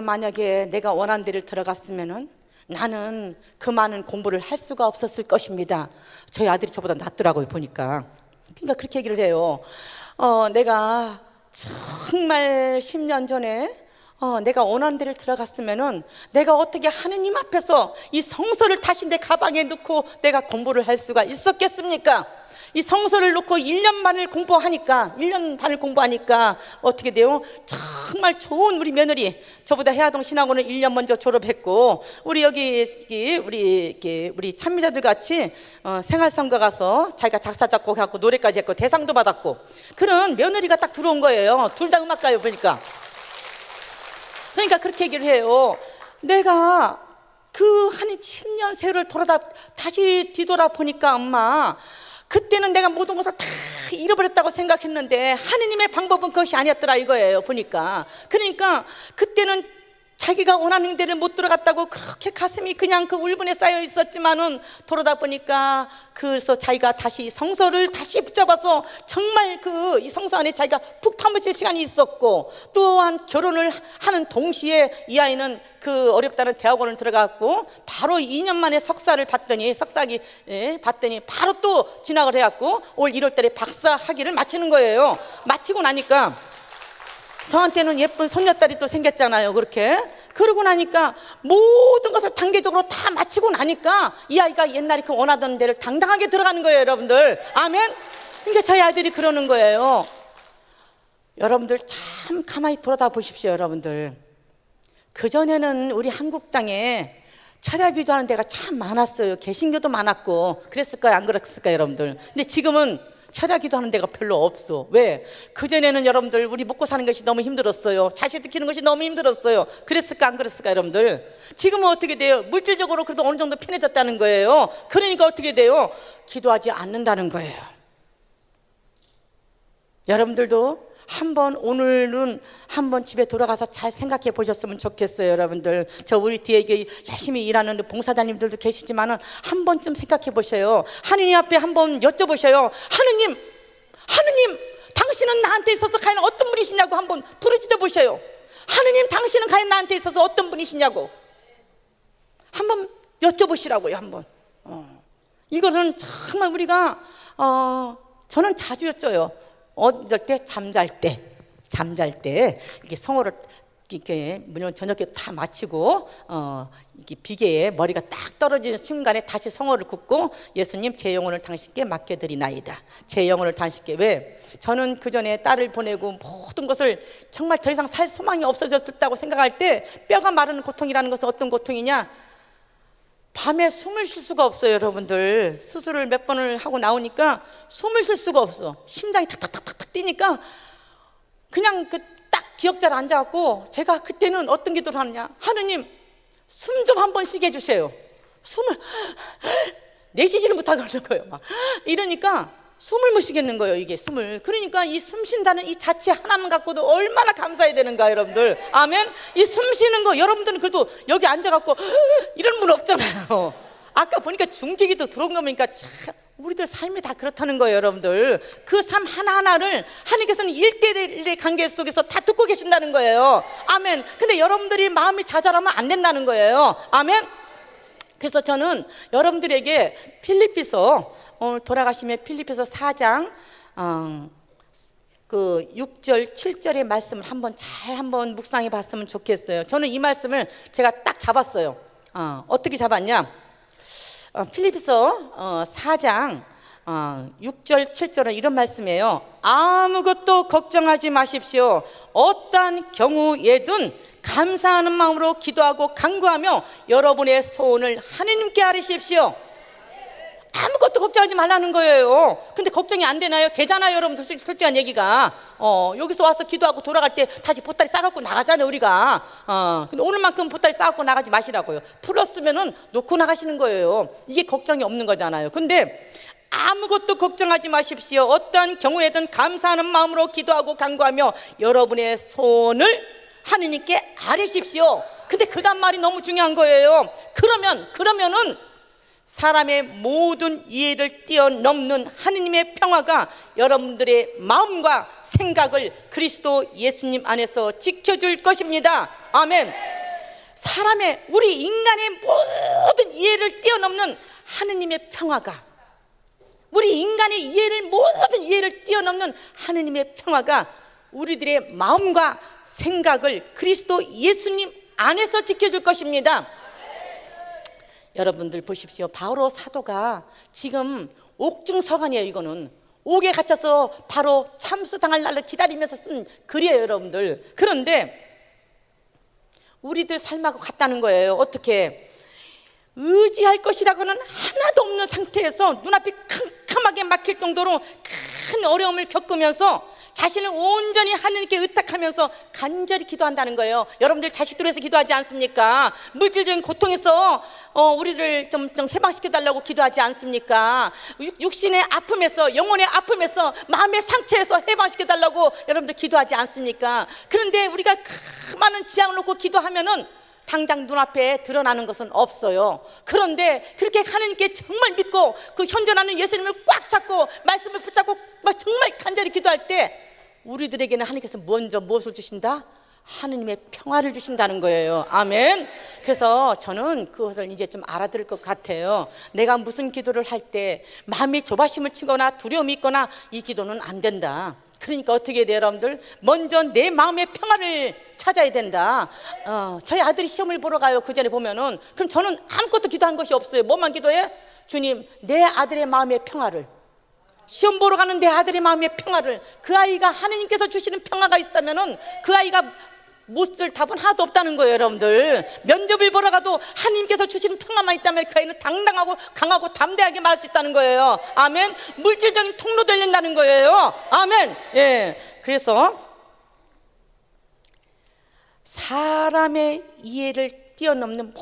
S1: 만약에 내가 원한 데를 들어갔으면은 나는 그 많은 공부를 할 수가 없었을 것입니다. 저희 아들이 저보다 낫더라고요, 보니까. 그러니까 그렇게 얘기를 해요. 내가 정말 10년 전에 내가 원하는 데를 들어갔으면은 내가 어떻게 하느님 앞에서 이 성서를 다시 내 가방에 넣고 내가 공부를 할 수가 있었겠습니까? 이 성서를 놓고 1년 반을 공부하니까 어떻게 돼요? 정말 좋은 우리 며느리, 저보다 해화동 신학원을 1년 먼저 졸업했고, 우리 우리 참미자들 같이 생활선거 가서 자기가 작사 작곡해갖고 노래까지 했고 대상도 받았고 그런 며느리가 딱 들어온 거예요. 둘 다 음악가요, 보니까. 그러니까 그렇게 얘기를 해요. 내가 그 한 10년 세월을 다시 뒤돌아 보니까 엄마, 그때는 내가 모든 것을 다 잃어버렸다고 생각했는데 하느님의 방법은 그것이 아니었더라 이거예요, 보니까. 그러니까 그때는 자기가 원하는 데를 못 들어갔다고 그렇게 가슴이 그냥 그 울분에 쌓여 있었지만은 돌아다 보니까 그래서 자기가 다시 성서를 다시 붙잡아서 정말 이 성서 안에 자기가 푹 파묻힐 시간이 있었고, 또한 결혼을 하는 동시에 이 아이는 그 어렵다는 대학원을 들어갔고 바로 2년 만에 석사를 받더니 바로 또 진학을 해갖고 올 1월 달에 박사 학위를 마치는 거예요. 마치고 나니까 저한테는 예쁜 손녀딸이 또 생겼잖아요. 그러고 나니까 모든 것을 단계적으로 다 마치고 나니까 이 아이가 옛날에 그 원하던 데를 당당하게 들어가는 거예요, 여러분들. 아멘. 그러니까 저희 아이들이 그러는 거예요. 여러분들 참 가만히 돌아다 보십시오, 여러분들. 그전에는 우리 한국 땅에 철야 기도하는 데가 참 많았어요. 개신교도 많았고 그랬을까요, 안 그랬을까요, 여러분들? 근데 지금은 철야 기도하는 데가 별로 없어. 왜? 그전에는 여러분들 우리 먹고 사는 것이 너무 힘들었어요. 자식 키우는 것이 너무 힘들었어요. 그랬을까, 안 그랬을까, 여러분들? 지금은 어떻게 돼요? 물질적으로 그래도 어느 정도 편해졌다는 거예요. 그러니까 어떻게 돼요? 기도하지 않는다는 거예요. 여러분들도 오늘은 한번 집에 돌아가서 잘 생각해 보셨으면 좋겠어요, 여러분들. 우리 뒤에 열심히 일하는 봉사자님들도 계시지만은 한 번쯤 생각해 보셔요. 하느님 앞에 한번 여쭤보셔요. 하느님, 당신은 나한테 있어서 과연 어떤 분이시냐고 한번 부르짖어 보셔요. 하느님 당신은 과연 나한테 있어서 어떤 분이시냐고 한번 여쭤보시라고요. 한번. 이것은 정말 우리가 저는 자주 여쭤요. 어떨 때? 잠잘 때 이렇게 성호를 이렇게 물론 저녁에 다 마치고 이렇게 비계에 머리가 딱 떨어지는 순간에 다시 성호를 굽고 예수님 제 영혼을 당신께 맡겨드리나이다. 제 영혼을 당신께. 왜? 저는 그 전에 딸을 보내고 모든 것을 정말 더 이상 살 소망이 없어졌다고 생각할 때 뼈가 마르는 고통이라는 것은 어떤 고통이냐? 밤에 숨을 쉴 수가 없어요. 여러분들 수술을 몇 번을 하고 나오니까 숨을 쉴 수가 없어. 심장이 탁탁탁탁 뛰니까 그냥 딱 기역자를 앉아갖고 제가 그때는 어떤 기도를 하느냐, 하느님 숨 좀 한 번 쉬게 해주세요. 숨을 내쉬지를 못하고 그러는 거예요. 막 이러니까 숨을 못 쉬겠는 거예요. 이게 숨을. 그러니까 이 숨 쉰다는 이 자체 하나만 갖고도 얼마나 감사해야 되는가 여러분들. 아멘. 이 숨 쉬는 거 여러분들은 그래도 여기 앉아갖고 이런 분 없잖아요. 아까 보니까 중재기도 들어온 거 보니까 참 우리들 삶이 다 그렇다는 거예요. 여러분들 그 삶 하나하나를 하나님께서는 1대1의 관계 속에서 다 듣고 계신다는 거예요. 아멘. 근데 여러분들이 마음이 자잘하면 안 된다는 거예요. 아멘. 그래서 저는 여러분들에게 필리피서 오늘 돌아가시면 필리피서 4장 그 6절 7절의 말씀을 한번 묵상해 봤으면 좋겠어요. 저는 이 말씀을 제가 딱 잡았어요. 어떻게 잡았냐? 필리피서 4장 6절 7절은 이런 말씀이에요. 아무것도 걱정하지 마십시오. 어떠한 경우에든 감사하는 마음으로 기도하고 간구하며 여러분의 소원을 하느님께 아뢰십시오. 아무것도 걱정하지 말라는 거예요. 근데 걱정이 안 되나요? 되잖아요. 여러분들 솔직한 얘기가 여기서 와서 기도하고 돌아갈 때 다시 보따리 싸갖고 나가잖아요 우리가. 근데 오늘만큼 보따리 싸갖고 나가지 마시라고요. 풀었으면은 놓고 나가시는 거예요. 이게 걱정이 없는 거잖아요. 근데 아무것도 걱정하지 마십시오. 어떠한 경우에든 감사하는 마음으로 기도하고 간구하며 여러분의 소원을 하느님께 아뢰십시오. 근데 그 다음 말이 너무 중요한 거예요. 그러면은 사람의 모든 이해를 뛰어넘는 하느님의 평화가 여러분들의 마음과 생각을 그리스도 예수님 안에서 지켜줄 것입니다. 아멘. 사람의 우리 인간의 모든 이해를 뛰어넘는 하느님의 평화가, 우리 인간의 모든 이해를 뛰어넘는 하느님의 평화가 우리들의 마음과 생각을 그리스도 예수님 안에서 지켜줄 것입니다. 여러분들 보십시오. 바로 사도가 지금 옥중서관이에요. 이거는 옥에 갇혀서 바로 참수당할 날을 기다리면서 쓴 글이에요. 여러분들. 그런데 우리들 삶하고 같다는 거예요. 어떻게? 의지할 것이라고는 하나도 없는 상태에서 눈앞이 캄캄하게 막힐 정도로 큰 어려움을 겪으면서 자신을 온전히 하느님께 의탁하면서 간절히 기도한다는 거예요. 여러분들 자식들 위해서 기도하지 않습니까? 물질적인 고통에서 우리를 좀 해방시켜달라고 기도하지 않습니까? 육신의 아픔에서, 영혼의 아픔에서, 마음의 상처에서 해방시켜달라고 여러분들 기도하지 않습니까? 그런데 우리가 많은 지향을 놓고 기도하면은 당장 눈앞에 드러나는 것은 없어요. 그런데 그렇게 하나님께 정말 믿고 그 현존하는 예수님을 꽉 잡고 말씀을 붙잡고 정말 간절히 기도할 때 우리들에게는 하나님께서 먼저 무엇을 주신다? 하느님의 평화를 주신다는 거예요. 아멘. 그래서 저는 그것을 이제 좀 알아들을 것 같아요. 내가 무슨 기도를 할 때 마음이 조바심을 치거나 두려움이 있거나 이 기도는 안 된다. 그러니까 어떻게 해야 돼요, 여러분들? 먼저 내 마음의 평화를 찾아야 된다. 저희 아들이 시험을 보러 가요. 그 전에 보면은. 그럼 저는 아무것도 기도한 것이 없어요. 뭐만 기도해? 주님, 내 아들의 마음의 평화를, 시험 보러 가는 내 아들의 마음의 평화를, 그 아이가 하느님께서 주시는 평화가 있다면은 그 아이가 못 쓸 답은 하나도 없다는 거예요. 여러분들 면접을 보러 가도 하나님께서 주시는 평화만 있다면 그 아이는 당당하고 강하고 담대하게 말할 수 있다는 거예요. 아멘. 물질적인 통로도 열린다는 거예요. 아멘. 예. 그래서 사람의 이해를 뛰어넘는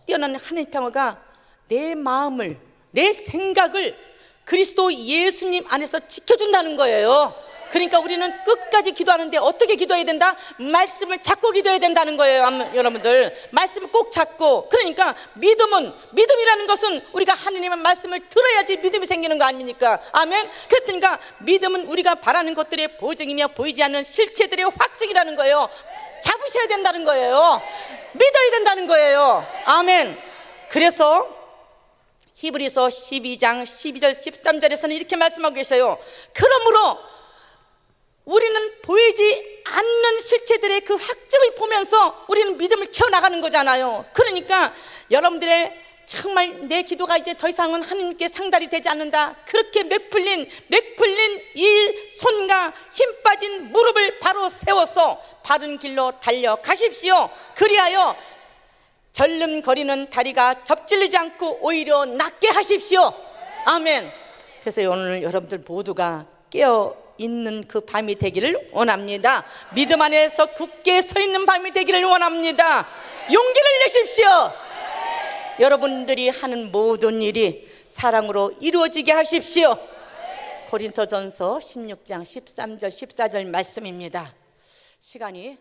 S1: 하나님의 평화가 내 마음을, 내 생각을 그리스도 예수님 안에서 지켜준다는 거예요. 그러니까 우리는 끝까지 기도하는데 어떻게 기도해야 된다? 말씀을 잡고 기도해야 된다는 거예요. 여러분들 말씀을 꼭 잡고. 그러니까 믿음이라는 것은 우리가 하느님의 말씀을 들어야지 믿음이 생기는 거 아닙니까? 아멘. 그랬더니까 믿음은 우리가 바라는 것들의 보증이며 보이지 않는 실체들의 확증이라는 거예요. 잡을 붙잡으셔야 된다는 거예요. 믿어야 된다는 거예요. 아멘. 그래서 히브리서 12장 12절 13절에서는 이렇게 말씀하고 계셔요. 그러므로 우리는 보이지 않는 실체들의 그 확증을 보면서 우리는 믿음을 키워나가는 거잖아요. 그러니까 여러분들의 정말 내 기도가 이제 더 이상은 하나님께 상달이 되지 않는다, 그렇게 맥 풀린 이 손과 힘 빠진 무릎을 바로 세워서 바른 길로 달려가십시오. 그리하여 절름거리는 다리가 접질리지 않고 오히려 낫게 하십시오. 아멘. 그래서 오늘 여러분들 모두가 깨어있는 그 밤이 되기를 원합니다. 믿음 안에서 굳게 서 있는 밤이 되기를 원합니다. 용기를 내십시오. 여러분들이 하는 모든 일이 사랑으로 이루어지게 하십시오. 고린토전서 16장 13절 14절 말씀입니다. 시간이